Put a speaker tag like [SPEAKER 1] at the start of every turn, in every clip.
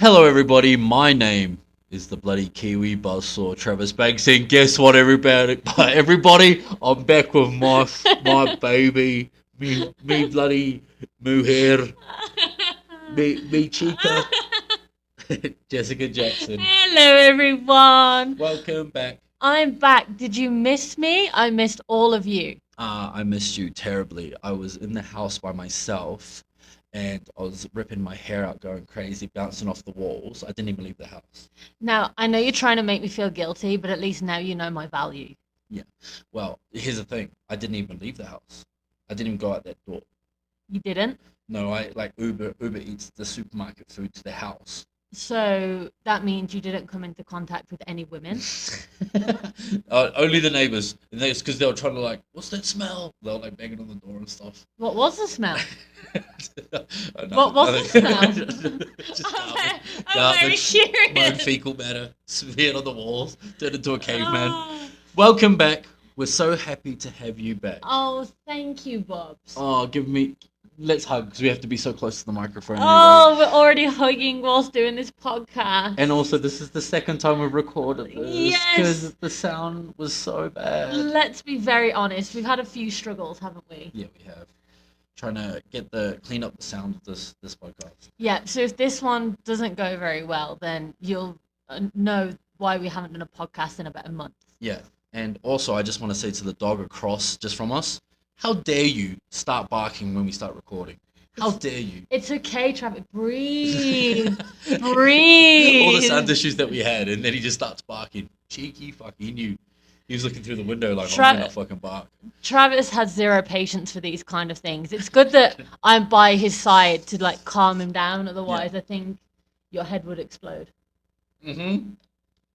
[SPEAKER 1] Hello, everybody. My name is the bloody Kiwi buzzsaw Travis Banks, and guess what, everybody? Everybody, I'm back with my baby, me bloody mujer, me chica, Jessica Jackson.
[SPEAKER 2] Hello, everyone.
[SPEAKER 1] Welcome back.
[SPEAKER 2] I'm back. Did you miss me? I missed all of you.
[SPEAKER 1] I missed you terribly. I was in the house by myself, and I was ripping my hair out, going crazy, bouncing off the walls. I didn't even leave the house.
[SPEAKER 2] Now, I know you're trying to make me feel guilty, but at least now you know my value.
[SPEAKER 1] Yeah. Well, here's the thing. I didn't even leave the house. I didn't even go out that door.
[SPEAKER 2] You didn't?
[SPEAKER 1] No, I like Uber Eats the supermarket food to the house.
[SPEAKER 2] So that means you didn't come into contact with any women.
[SPEAKER 1] Only the neighbors. And it's because they were trying to like, what's that smell? They were like banging on the door and stuff.
[SPEAKER 2] What was the smell?
[SPEAKER 1] What
[SPEAKER 2] was the smell?
[SPEAKER 1] Just
[SPEAKER 2] I'm very
[SPEAKER 1] my
[SPEAKER 2] curious.
[SPEAKER 1] fecal matter smeared on the walls, turned into a caveman.
[SPEAKER 2] Oh,
[SPEAKER 1] Welcome back. We're so happy to have you back.
[SPEAKER 2] oh, thank you, Bobs.
[SPEAKER 1] Oh, let's hug because we have to be so close to the microphone
[SPEAKER 2] Oh,
[SPEAKER 1] anyway.
[SPEAKER 2] we're already hugging whilst doing this podcast.
[SPEAKER 1] And also, this is the second time we've recorded this
[SPEAKER 2] Yes.
[SPEAKER 1] because the sound was so bad.
[SPEAKER 2] Let's be very honest. We've had a few struggles, haven't we?
[SPEAKER 1] Yeah, we have. Trying to clean up the sound of this podcast.
[SPEAKER 2] Yeah, so if this one doesn't go very well, then you'll know why we haven't done a podcast in about a month.
[SPEAKER 1] Yeah, and also I just want to say to the dog across just from us, how dare you start barking when we start recording? How dare you?
[SPEAKER 2] It's okay, Travis. Breathe.
[SPEAKER 1] All
[SPEAKER 2] Breathe.
[SPEAKER 1] the sound issues that we had, and then he just starts barking. Cheeky fuck, he knew. He was looking through the window like, I'm gonna fucking bark.
[SPEAKER 2] Travis has zero patience for these kind of things. It's good that I'm by his side to like calm him down. Otherwise, I think your head would explode.
[SPEAKER 1] Mm-hmm.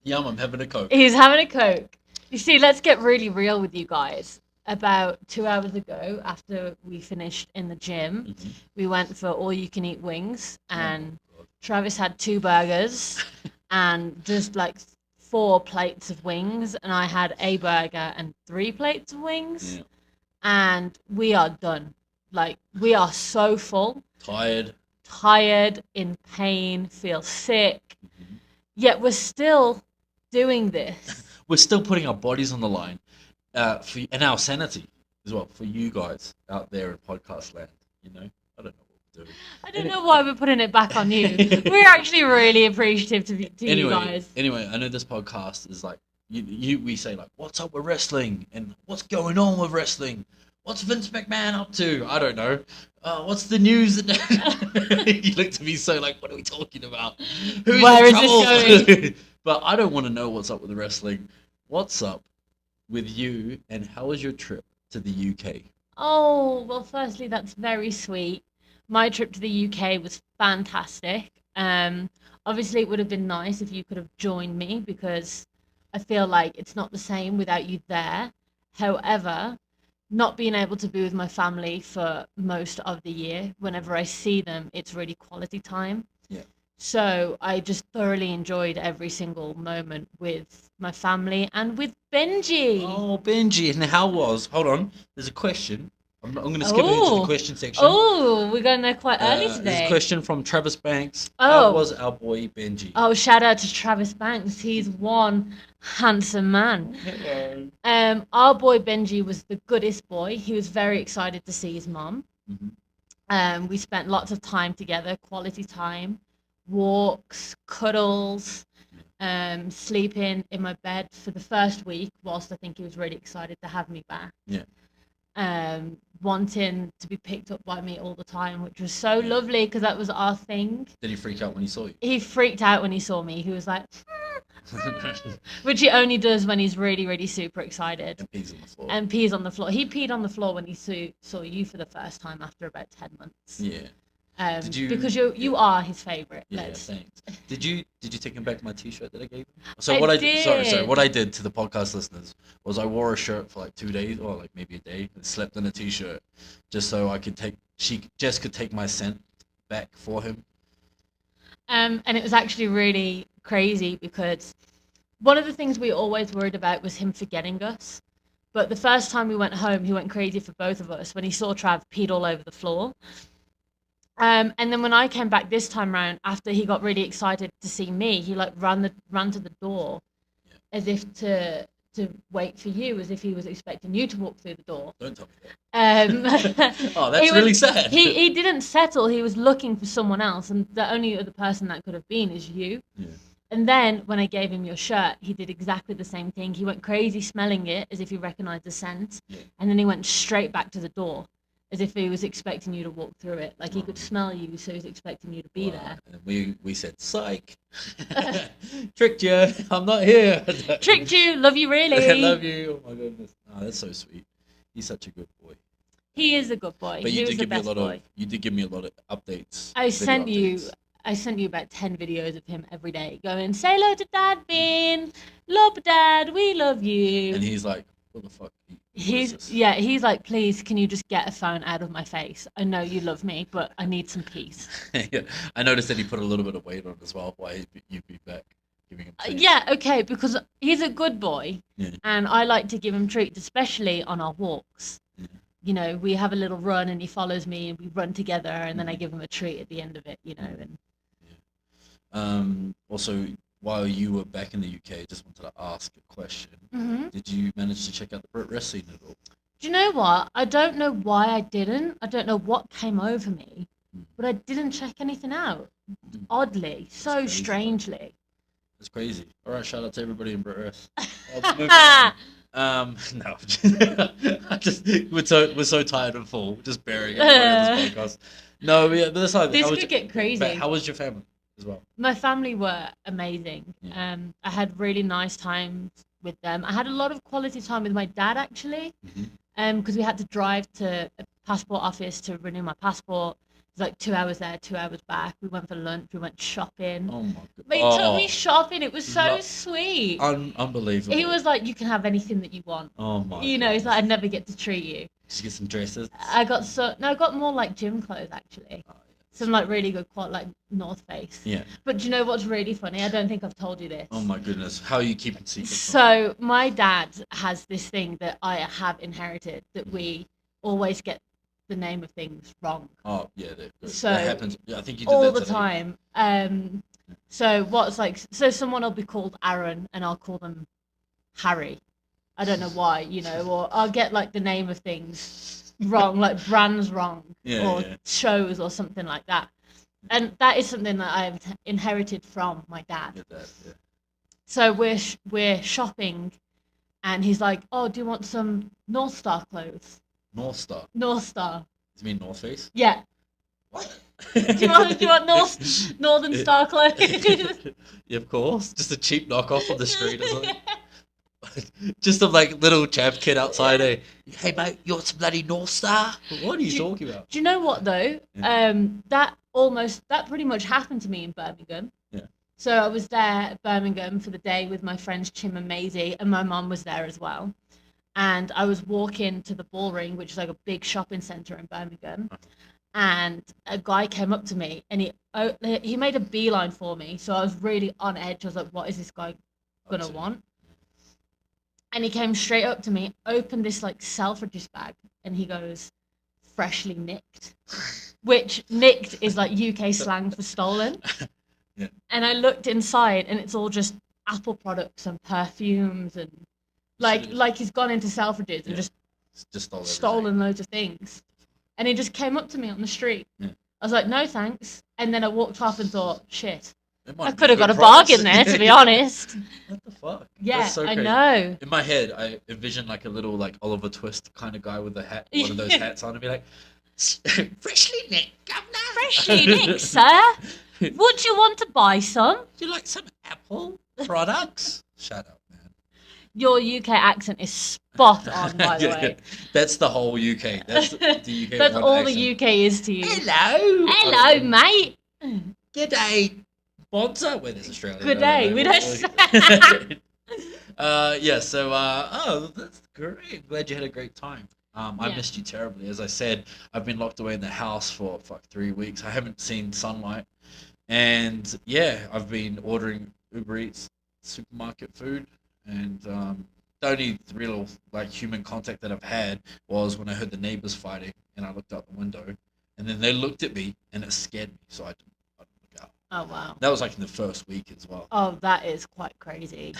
[SPEAKER 1] Yum, I'm having a Coke.
[SPEAKER 2] He's having a Coke. You see, let's get really real with you guys. About 2 hours ago, after we finished in the gym, we went for all-you-can-eat wings, and Travis had 2 burgers and just like 4 plates of wings, and I had a burger and 3 plates of wings, and we are done. Like, we are so full, tired, in pain, feel sick, yet we're still doing this.
[SPEAKER 1] We're still putting our bodies on the line, and our sanity as well for you guys out there in podcast land. You know, I don't know what we're doing.
[SPEAKER 2] I don't know why we're putting it back on you. We're actually really appreciative to you guys.
[SPEAKER 1] Anyway, I know this podcast is like we say like, what's up with wrestling and what's going on with wrestling? What's Vince McMahon up to? I don't know. What's the news? You looked at me so like, what are we talking about? Who's
[SPEAKER 2] Where
[SPEAKER 1] in
[SPEAKER 2] is this
[SPEAKER 1] trouble?
[SPEAKER 2] going?
[SPEAKER 1] But I don't want to know what's up with the wrestling. What's up with you, and how was your trip to the UK?
[SPEAKER 2] Oh, well, firstly, that's very sweet. My trip to the UK was fantastic. Obviously, it would have been nice if you could have joined me because I feel like it's not the same without you there. However, not being able to be with my family for most of the year, whenever I see them, it's really quality time.
[SPEAKER 1] Yeah.
[SPEAKER 2] So I just thoroughly enjoyed every single moment with my family and with Benji.
[SPEAKER 1] Oh, Benji, and how was? Hold on, there's a question. I'm going to skip it into the
[SPEAKER 2] Oh,
[SPEAKER 1] question section.
[SPEAKER 2] oh, we're going there quite early
[SPEAKER 1] There's a
[SPEAKER 2] today.
[SPEAKER 1] question from Travis Banks.
[SPEAKER 2] Oh.
[SPEAKER 1] How was our boy Benji?
[SPEAKER 2] Oh, shout out to Travis Banks. He's one handsome man.
[SPEAKER 1] Hello.
[SPEAKER 2] Our boy Benji was the goodest boy. He was very excited to see his mum. We spent lots of time together, quality time, walks, cuddles, sleeping in my bed for the first week, whilst I think he was really excited to have me back.
[SPEAKER 1] Yeah.
[SPEAKER 2] Wanting to be picked up by me all the time, which was so lovely because that was our thing.
[SPEAKER 1] Did he freak out when he saw you?
[SPEAKER 2] He freaked out when he saw me. He was like, which he only does when he's really, really super excited.
[SPEAKER 1] And pees on the floor.
[SPEAKER 2] And pees on the floor. He peed on the floor when he saw you for the first time after about 10 months.
[SPEAKER 1] Yeah.
[SPEAKER 2] Because you are his favorite.
[SPEAKER 1] Yeah, thanks. Did you take him back my T-shirt that I gave him?
[SPEAKER 2] I
[SPEAKER 1] Sorry. What I did to the podcast listeners was I wore a shirt for like 2 days or like maybe a day and slept in a T-shirt just so I could Jess could take my scent back for him.
[SPEAKER 2] And it was actually really crazy because one of the things we always worried about was him forgetting us. But the first time we went home, he went crazy for both of us when he saw Trav peed all over the floor. And then when I came back this time round, after he got really excited to see me, he like ran to the door
[SPEAKER 1] Yeah.
[SPEAKER 2] as if to wait for you, as if he was expecting you to walk through the door.
[SPEAKER 1] Don't tell me that. Oh, that's really sad.
[SPEAKER 2] He didn't settle. He was looking for someone else, and the only other person that could have been is you.
[SPEAKER 1] Yeah.
[SPEAKER 2] And then when I gave him your shirt, he did exactly the same thing. He went crazy smelling it as if he recognized the scent,
[SPEAKER 1] Yeah.
[SPEAKER 2] and then he went straight back to the door as if he was expecting you to walk through it. Like he could smell you, so he's expecting you to be there.
[SPEAKER 1] And we said, psych. Tricked you. I'm not here.
[SPEAKER 2] Tricked you. Love you, really.
[SPEAKER 1] I love you. Oh my goodness. Oh, that's so sweet. He's such a good boy.
[SPEAKER 2] He is a good boy.
[SPEAKER 1] But
[SPEAKER 2] he
[SPEAKER 1] you
[SPEAKER 2] was
[SPEAKER 1] did
[SPEAKER 2] the
[SPEAKER 1] give me a
[SPEAKER 2] best
[SPEAKER 1] lot
[SPEAKER 2] boy.
[SPEAKER 1] of you did give me a lot of updates.
[SPEAKER 2] I
[SPEAKER 1] video
[SPEAKER 2] sent you about 10 videos of him every day going, say hello to Dad, Bean. Love Dad. We love you.
[SPEAKER 1] And he's like, what the fuck?
[SPEAKER 2] He's like, please, can you just get a phone out of my face? I know you love me, but I need some peace.
[SPEAKER 1] Yeah. I noticed that he put a little bit of weight on as well. Why you'd be back giving him treats.
[SPEAKER 2] Yeah, okay, because he's a good boy,
[SPEAKER 1] Yeah.
[SPEAKER 2] and I like to give him treats, especially on our walks.
[SPEAKER 1] Yeah.
[SPEAKER 2] You know, we have a little run, and he follows me, and we run together, and then I give him a treat at the end of it. You know, and
[SPEAKER 1] Also, while you were back in the UK, just wanted to ask a question. Did you manage to check out the Brit Wrestling at all?
[SPEAKER 2] Do you know what? I don't know why I didn't. I don't know what came over me, but I didn't check anything out. Oddly, so
[SPEAKER 1] crazy.
[SPEAKER 2] strangely.
[SPEAKER 1] It's crazy. All right, shout out to everybody in Brit Wrest. No, we're so tired and full, just burying everybody on this podcast. No, but that's like
[SPEAKER 2] This could get crazy.
[SPEAKER 1] But how was your family as well?
[SPEAKER 2] My family were amazing.
[SPEAKER 1] Yeah.
[SPEAKER 2] I had really nice times with them. I had a lot of quality time with my dad actually, because we had to drive to a passport office to renew my passport. It was like 2 hours there, 2 hours back. We went for lunch. We went shopping.
[SPEAKER 1] Oh my god!
[SPEAKER 2] But he took me shopping. It was so sweet.
[SPEAKER 1] Unbelievable.
[SPEAKER 2] He was like, "You can have anything that you want."
[SPEAKER 1] Oh my!
[SPEAKER 2] You know, he's like, "I'd never get to treat you."
[SPEAKER 1] Just get some dresses.
[SPEAKER 2] I got more like gym clothes actually.
[SPEAKER 1] Oh, yeah.
[SPEAKER 2] Some like really good quality, like North Face.
[SPEAKER 1] Yeah.
[SPEAKER 2] But do you know what's really funny? I don't think I've told you this.
[SPEAKER 1] Oh my goodness! How are you keeping secrets?
[SPEAKER 2] So my dad has this thing that I have inherited that we always get the name of things wrong.
[SPEAKER 1] Oh yeah,
[SPEAKER 2] So
[SPEAKER 1] that happens. Yeah, I think you did
[SPEAKER 2] all
[SPEAKER 1] that
[SPEAKER 2] the
[SPEAKER 1] today.
[SPEAKER 2] time. So someone will be called Aaron and I'll call them Harry. I don't know why, you know, or I'll get like the name of things wrong, like brands wrong, or shows or something like that. And that is something that I've inherited from my dad.
[SPEAKER 1] Yeah.
[SPEAKER 2] So we're shopping, and he's like, "Oh, do you want some North Star clothes?"
[SPEAKER 1] North Star.
[SPEAKER 2] North Star.
[SPEAKER 1] Does it mean North Face?
[SPEAKER 2] Yeah.
[SPEAKER 1] What?
[SPEAKER 2] Do you want Northern Star clothes?
[SPEAKER 1] Yeah, of course. Just a cheap knockoff on the street or something. Just a like little chap kid outside. Hey mate, you want some bloody North Star? What are you talking about?
[SPEAKER 2] Do you know what though?
[SPEAKER 1] Yeah.
[SPEAKER 2] That pretty much happened to me in Birmingham.
[SPEAKER 1] Yeah.
[SPEAKER 2] So I was there at Birmingham for the day with my friends Chim and Maisie, and my mum was there as well. And I was walking to the Bullring, which is like a big shopping centre in Birmingham. And a guy came up to me, and he made a beeline for me. So I was really on edge. I was like, "What is this guy gonna want?" And he came straight up to me, opened this like Selfridges bag, and he goes, "Freshly nicked," which nicked is like UK slang for stolen.
[SPEAKER 1] Yeah.
[SPEAKER 2] And I looked inside, and it's all just Apple products and perfumes, and like he's gone into Selfridges and just stolen loads of things. And he just came up to me on the street.
[SPEAKER 1] Yeah.
[SPEAKER 2] I was like, "No thanks," and then I walked off and thought, "Shit, I
[SPEAKER 1] be
[SPEAKER 2] could have
[SPEAKER 1] good
[SPEAKER 2] got a
[SPEAKER 1] price.
[SPEAKER 2] bargain there, to be honest."
[SPEAKER 1] What the fuck?
[SPEAKER 2] Yeah,
[SPEAKER 1] That's so
[SPEAKER 2] I
[SPEAKER 1] crazy.
[SPEAKER 2] know.
[SPEAKER 1] In my head, I envision like a little like Oliver Twist kind of guy with a hat, one of those hats on, and be like, "Freshly nicked, governor."
[SPEAKER 2] Freshly nicked, sir. Would you want to buy some?
[SPEAKER 1] Do you like some Apple products? Shut up, man.
[SPEAKER 2] Your UK accent is spot on, by the way.
[SPEAKER 1] That's the whole UK. That's the UK.
[SPEAKER 2] That's all
[SPEAKER 1] accent.
[SPEAKER 2] the UK is to you.
[SPEAKER 1] Hello.
[SPEAKER 2] Hello, mate.
[SPEAKER 1] Good day, Bonza. Wait, there's Australia.
[SPEAKER 2] Good day. We don't.
[SPEAKER 1] So that's great. Glad you had a great time. I missed you terribly. As I said, I've been locked away in the house for 3 weeks. I haven't seen sunlight, and I've been ordering Uber Eats, supermarket food, and the only real like human contact that I've had was when I heard the neighbors fighting, and I looked out the window, and then they looked at me, and it scared me, so I didn't look out.
[SPEAKER 2] Oh wow.
[SPEAKER 1] That was like in the first week as well.
[SPEAKER 2] Oh, that is quite crazy.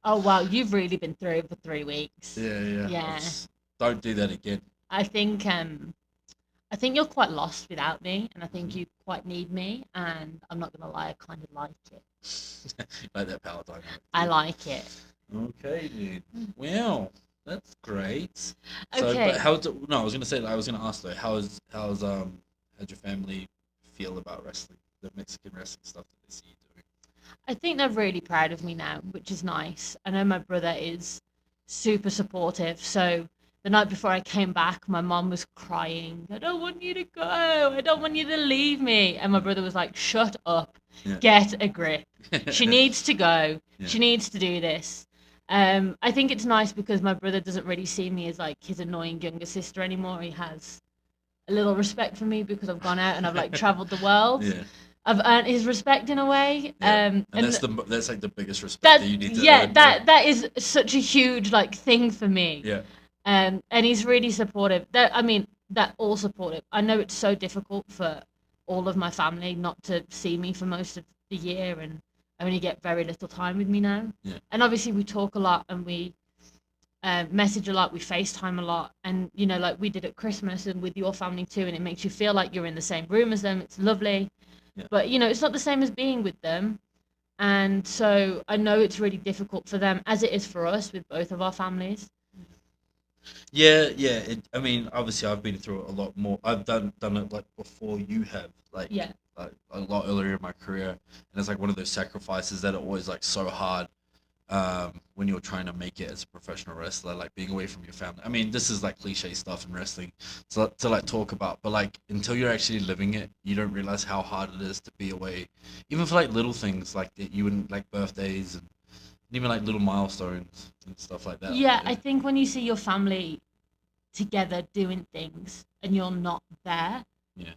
[SPEAKER 2] Oh wow, you've really been through it for 3 weeks.
[SPEAKER 1] Yeah.
[SPEAKER 2] Yeah.
[SPEAKER 1] Don't do that again.
[SPEAKER 2] I think you're quite lost without me, and I think you quite need me. And I'm not gonna lie, I kind of like it.
[SPEAKER 1] Like that power dynamic.
[SPEAKER 2] I like it.
[SPEAKER 1] Okay, dude. Wow, that's great. So,
[SPEAKER 2] Okay.
[SPEAKER 1] but I was gonna ask though, how's your family feel about wrestling, the Mexican wrestling stuff that they see you doing?
[SPEAKER 2] I think they're really proud of me now, which is nice. I know my brother is super supportive. So the night before I came back, my mom was crying. I don't want you to go. I don't want you to leave me. And my brother was like, shut up.
[SPEAKER 1] Yeah.
[SPEAKER 2] Get a grip. She needs to go.
[SPEAKER 1] Yeah.
[SPEAKER 2] She needs to do this. I think it's nice because my brother doesn't really see me as like his annoying younger sister anymore. He has a little respect for me because I've gone out and I've like traveled the world.
[SPEAKER 1] Yeah.
[SPEAKER 2] I've earned his respect in a way.
[SPEAKER 1] Yeah. And that's like the biggest respect that you need to earn.
[SPEAKER 2] That is such a huge like thing for me.
[SPEAKER 1] Yeah.
[SPEAKER 2] And he's really supportive. That all supportive. I know it's so difficult for all of my family not to see me for most of the year and only get very little time with me now.
[SPEAKER 1] Yeah.
[SPEAKER 2] And obviously we talk a lot and we message a lot, we FaceTime a lot, and you know, like we did at Christmas and with your family too, and it makes you feel like you're in the same room as them. It's lovely.
[SPEAKER 1] Yeah.
[SPEAKER 2] But you know, it's not the same as being with them. And so I know it's really difficult for them as it is for us with both of our families.
[SPEAKER 1] Yeah. I mean, obviously, I've been through it a lot more. I've done it like before you have, like a lot earlier in my career, and it's like one of those sacrifices that are always like so hard when you're trying to make it as a professional wrestler, like being away from your family. I mean, this is like cliche stuff in wrestling to like talk about, but like until you're actually living it, you don't realize how hard it is to be away, even for like little things like that you wouldn't like birthdays and even like little milestones and stuff like that.
[SPEAKER 2] Yeah, I think when you see your family together doing things and you're not there,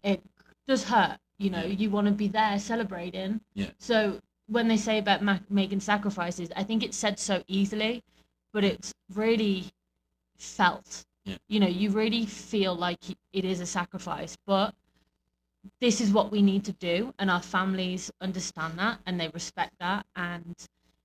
[SPEAKER 2] it does hurt. You know, you want to be there celebrating.
[SPEAKER 1] Yeah.
[SPEAKER 2] So when they say about making sacrifices, I think it's said so easily, but it's really felt.
[SPEAKER 1] Yeah.
[SPEAKER 2] You know, you really feel like it is a sacrifice, but this is what we need to do, and our families understand that and they respect that, and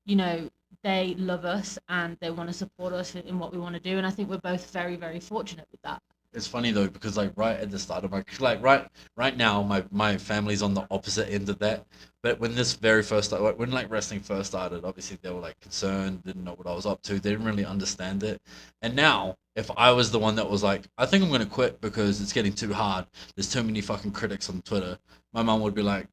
[SPEAKER 2] you know, they love us and they want to support us in what we want to do, and I think we're both very, very fortunate with that.
[SPEAKER 1] It's funny though because like right at the start of right now my family's on the opposite end of that. But when this very first when like wrestling first started, obviously they were like concerned, didn't know what I was up to, they didn't really understand it. And now if I was the one that was like, I think I'm gonna quit because it's getting too hard, there's too many fucking critics on Twitter, my mom would be like,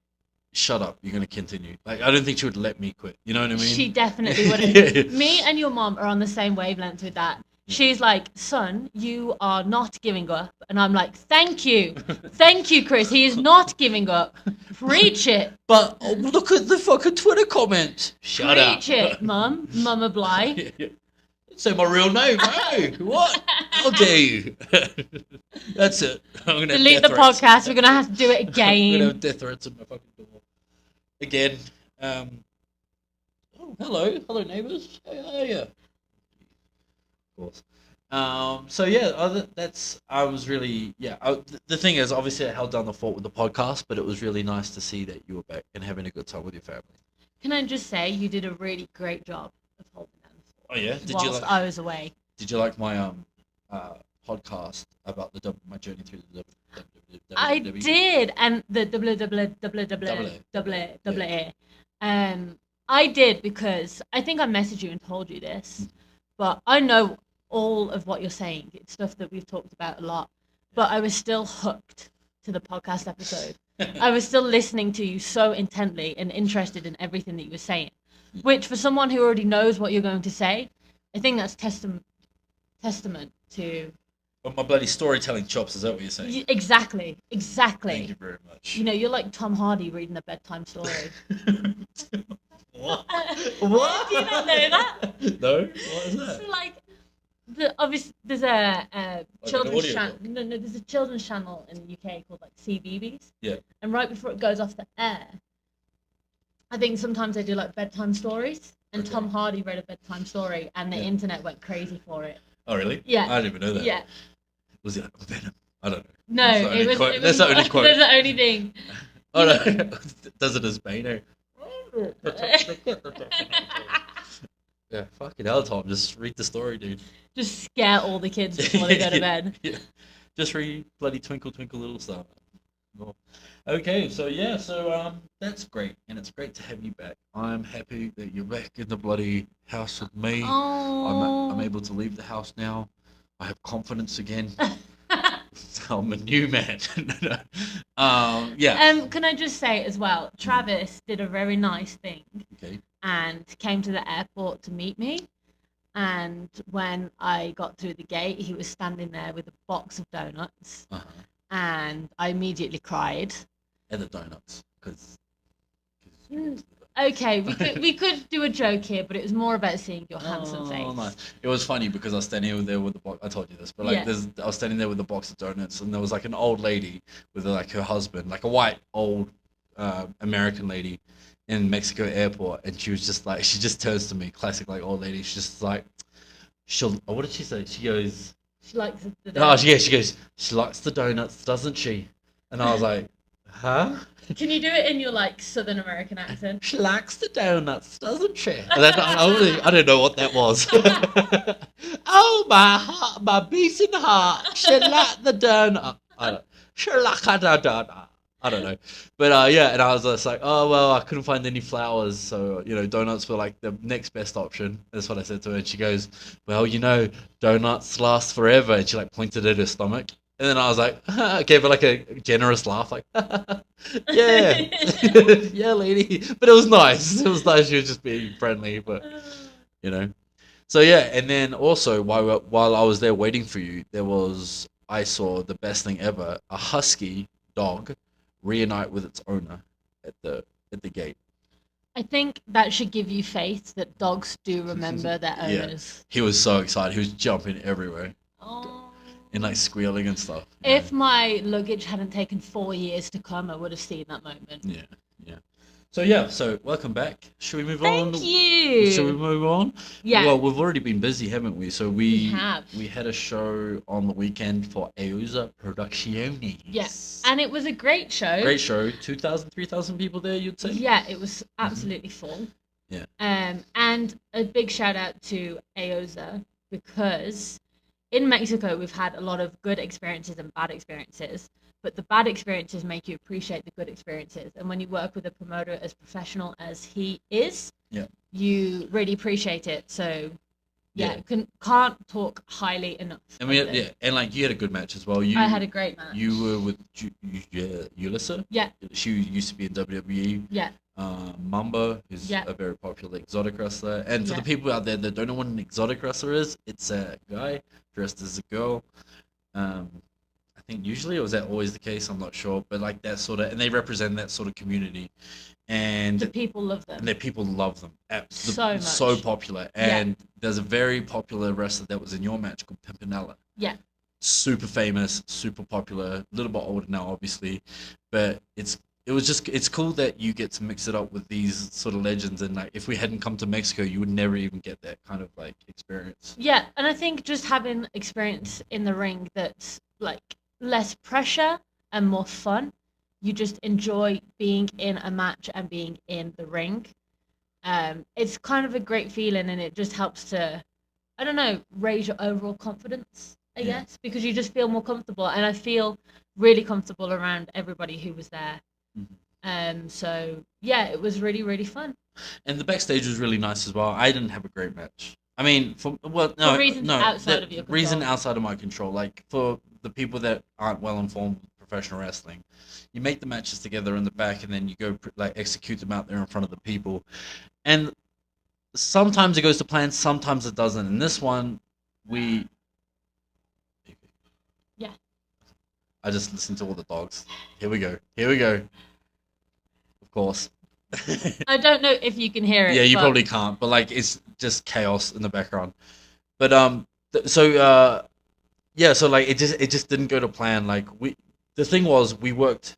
[SPEAKER 1] shut up, you're gonna continue. Like I don't think she would let me quit. You know what I mean?
[SPEAKER 2] She definitely wouldn't. Me and your mom are on the same wavelength with that. She's like, son, you are not giving up. And I'm like, thank you, Chris. He is not giving up. Preach it.
[SPEAKER 1] But look at the fucking Twitter comments. Shut up.
[SPEAKER 2] Preach it, Mum. Mama Bly.
[SPEAKER 1] Say my real name. Hey, what? How dare you? That's it. I'm gonna
[SPEAKER 2] delete the podcast. We're gonna have to do it again.
[SPEAKER 1] I'm gonna have death threats on my fucking door again. Oh, hello, neighbors. Hey, how are you? Of course. So yeah, I was really the thing is, obviously I held down the fort with the podcast, but it was really nice to see that you were back and having a good time with your family. Can
[SPEAKER 2] I just say you did a really great job of holding down the fort?
[SPEAKER 1] Oh yeah,
[SPEAKER 2] whilst I was away.
[SPEAKER 1] Did you like my podcast about my journey through the WWE?
[SPEAKER 2] I did, and the WWE. I did because I think I messaged you and told you this, but I know all of what you're saying. It's stuff that we've talked about a lot, but I was still hooked to the podcast episode. I was still listening to you so intently and interested in everything that you were saying, which for someone who already knows what you're going to say, I think that's testament to...
[SPEAKER 1] my bloody storytelling chops, is that what you're saying?
[SPEAKER 2] Exactly.
[SPEAKER 1] Thank you very much.
[SPEAKER 2] You know, you're like Tom Hardy reading a bedtime story.
[SPEAKER 1] What?
[SPEAKER 2] What? Do you not know that?
[SPEAKER 1] No? What is that?
[SPEAKER 2] So, like, there's a children's channel. No, there's a children's channel in the UK called like CBeebies.
[SPEAKER 1] Yeah.
[SPEAKER 2] And right before it goes off the air, I think sometimes they do like bedtime stories. And Tom Hardy read a bedtime story, and the internet went crazy for it.
[SPEAKER 1] Oh really?
[SPEAKER 2] Yeah.
[SPEAKER 1] I didn't even know that.
[SPEAKER 2] Yeah.
[SPEAKER 1] Was it Venom? I don't know.
[SPEAKER 2] No,
[SPEAKER 1] That's the only
[SPEAKER 2] it was.
[SPEAKER 1] quote.
[SPEAKER 2] It
[SPEAKER 1] That's
[SPEAKER 2] was
[SPEAKER 1] the only quote.
[SPEAKER 2] That's the only thing.
[SPEAKER 1] Oh no, does it as Bane? Yeah, fucking hell, Tom. Just read the story, dude.
[SPEAKER 2] Just scare all the kids before they go to bed.
[SPEAKER 1] Yeah. Just read bloody Twinkle Twinkle Little Star. Well, okay, so yeah, that's great, and it's great to have you back. I'm happy that you're back in the bloody house with me. I'm
[SPEAKER 2] Oh.
[SPEAKER 1] able to leave the house now. I have confidence again. I'm a new man. Yeah.
[SPEAKER 2] Can I just say as well, Travis did a very nice thing
[SPEAKER 1] Okay.
[SPEAKER 2] and came to the airport to meet me. And when I got through the gate, he was standing there with a box of donuts,
[SPEAKER 1] Uh-huh.
[SPEAKER 2] and I immediately cried.
[SPEAKER 1] And the donuts, because.
[SPEAKER 2] Okay, we could do a joke here, but it was more about seeing your handsome face.
[SPEAKER 1] Nice. It was funny because I was standing there with the box. I told you this, but like,
[SPEAKER 2] Yeah.
[SPEAKER 1] I was standing there with the box of donuts, and there was like an old lady with like her husband, like a white old American lady, in Mexico airport, and she was just like, she just turns to me, classic like old lady. She's just like, what did she say? She goes,
[SPEAKER 2] She likes the
[SPEAKER 1] oh
[SPEAKER 2] donuts.
[SPEAKER 1] yeah, she goes, she likes the donuts, doesn't she? And I was like, huh?
[SPEAKER 2] Can you do it in your like Southern American accent?
[SPEAKER 1] She likes the donuts, doesn't she? And then I don't know what that was. Oh, my heart, my beating heart. She likes the donut. She likes the donut. I don't know. But yeah, and I was just like, oh, well, I couldn't find any flowers. So, donuts were like the next best option. That's what I said to her. And she goes, well, donuts last forever. And she like pointed at her stomach. And then I was like, gave her like a generous laugh, like, yeah, yeah, lady. But it was nice. It was nice. She was just being friendly, but you know. So yeah, and then also while I was there waiting for you, I saw the best thing ever: a husky dog reunite with its owner at the gate.
[SPEAKER 2] I think that should give you faith that dogs do remember their
[SPEAKER 1] Yeah.
[SPEAKER 2] owners.
[SPEAKER 1] He was so excited. He was jumping everywhere
[SPEAKER 2] Oh.
[SPEAKER 1] and like squealing and stuff.
[SPEAKER 2] If my luggage hadn't taken 4 years to come, I would have seen that moment.
[SPEAKER 1] Yeah, yeah. So welcome back. Should we move on?
[SPEAKER 2] Thank you.
[SPEAKER 1] Should we move on?
[SPEAKER 2] Yeah.
[SPEAKER 1] Well, we've already been busy, haven't we? So
[SPEAKER 2] We have.
[SPEAKER 1] we had a show on the weekend for Eusa Producciones.
[SPEAKER 2] Yes. And it was a great show.
[SPEAKER 1] Great show. 2,000, 3,000 people there, you'd say?
[SPEAKER 2] Yeah, it was absolutely full.
[SPEAKER 1] Yeah.
[SPEAKER 2] And a big shout out to Aosa, because in Mexico we've had a lot of good experiences and bad experiences, but the bad experiences make you appreciate the good experiences. And when you work with a promoter as professional as he is,
[SPEAKER 1] Yeah.
[SPEAKER 2] you really appreciate it. So
[SPEAKER 1] Yeah.
[SPEAKER 2] can't talk highly enough.
[SPEAKER 1] And we
[SPEAKER 2] of
[SPEAKER 1] had,
[SPEAKER 2] it.
[SPEAKER 1] yeah, and like you had a good match as well.
[SPEAKER 2] I had a great match.
[SPEAKER 1] You were with Yulisa.
[SPEAKER 2] Yeah.
[SPEAKER 1] She used to be in WWE.
[SPEAKER 2] Yeah.
[SPEAKER 1] Mambo, who's
[SPEAKER 2] Yeah.
[SPEAKER 1] a very popular exotic wrestler. And for
[SPEAKER 2] Yeah.
[SPEAKER 1] the people out there that don't know what an exotic wrestler is, it's a guy dressed as a girl. I think usually, or is that always the case? I'm not sure, but like that sort of, and they represent that sort of community, and
[SPEAKER 2] The people love them.
[SPEAKER 1] their people love them.
[SPEAKER 2] So much.
[SPEAKER 1] So popular.
[SPEAKER 2] Yeah.
[SPEAKER 1] And there's a very popular wrestler that was in your match called Pimpinella.
[SPEAKER 2] Yeah.
[SPEAKER 1] Super famous, super popular, a little bit older now, obviously, but it's cool that you get to mix it up with these sort of legends. And like, if we hadn't come to Mexico, you would never even get that kind of like experience.
[SPEAKER 2] Yeah, and I think just having experience in the ring that's like less pressure and more fun. You just enjoy being in a match and being in the ring. It's kind of a great feeling, and it just helps to, I don't know, raise your overall confidence, I
[SPEAKER 1] Yeah.
[SPEAKER 2] guess, because you just feel more comfortable. And I feel really comfortable around everybody who was there. So yeah, it was really, really fun.
[SPEAKER 1] And the backstage was really nice as well. I didn't have a great match. I mean, for
[SPEAKER 2] reasons outside of your
[SPEAKER 1] reason
[SPEAKER 2] control.
[SPEAKER 1] outside of my control. Like for the people that aren't well informed with professional wrestling, you make the matches together in the back, and then you go like execute them out there in front of the people. And sometimes it goes to plan, sometimes it doesn't. In this one,
[SPEAKER 2] Yeah.
[SPEAKER 1] I just listened to all the dogs. Here we go. Here we go. Of course.
[SPEAKER 2] I don't know if you can hear it.
[SPEAKER 1] Yeah, you
[SPEAKER 2] but
[SPEAKER 1] probably can't, but like it's just chaos in the background. But yeah, so like it just didn't go to plan. Like the thing was we worked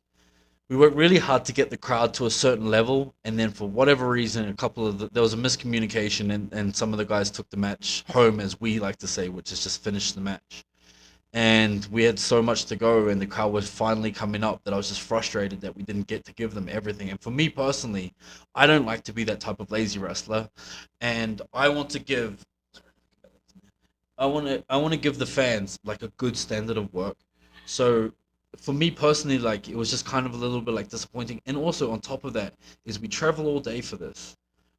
[SPEAKER 1] really hard to get the crowd to a certain level, and then for whatever reason there was a miscommunication, and some of the guys took the match home, as we like to say, which is just finish the match. and we had so much to go, and the crowd was finally coming up that I was just frustrated that we didn't get to give them everything. And for me personally, I don't like to be that type of lazy wrestler, and I want to give the fans like a good standard of work. So for me personally, like it was just kind of a little bit like disappointing. And also on top of that is we travel all day for this.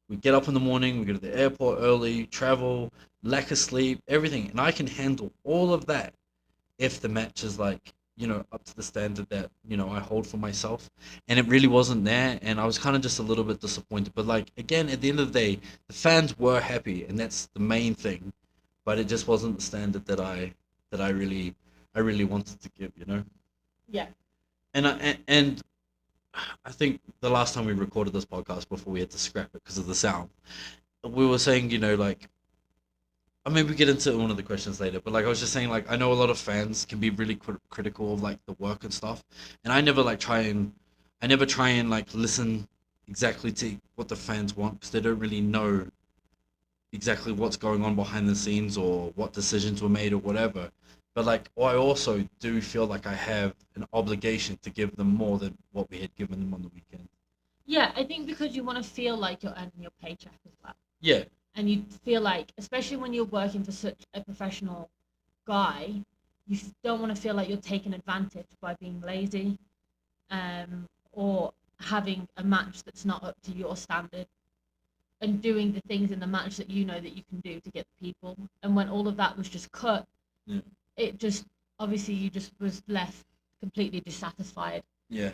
[SPEAKER 1] We get up in the morning, we go to the airport early, travel, lack of sleep, everything, and I can handle all of that if the match is like up to the standard that I hold for myself. And it really wasn't there, and I was kind of just a little bit disappointed. But like again, at the end of the day, the fans were happy, and that's the main thing. But it just wasn't the standard that I really wanted to give.
[SPEAKER 2] Yeah.
[SPEAKER 1] And I think the last time we recorded this podcast before we had to scrap it because of the sound, we were saying, like, I mean, we get into one of the questions later, but like I was just saying, like I know a lot of fans can be really critical of like the work and stuff, and I never try and like listen exactly to what the fans want because they don't really know exactly what's going on behind the scenes or what decisions were made or whatever. But like, I also do feel like I have an obligation to give them more than what we had given them on the weekend.
[SPEAKER 2] Yeah, I think because you want to feel like you're earning your paycheck as well.
[SPEAKER 1] Yeah,
[SPEAKER 2] And you feel like, especially when you're working for such a professional guy, don't want to feel like you're taken advantage by being lazy, or having a match that's not up to your standard, and doing the things in the match that you know that you can do to get the people. And when all of that was just cut,
[SPEAKER 1] yeah,
[SPEAKER 2] it just, obviously you just was left completely dissatisfied.
[SPEAKER 1] yeah,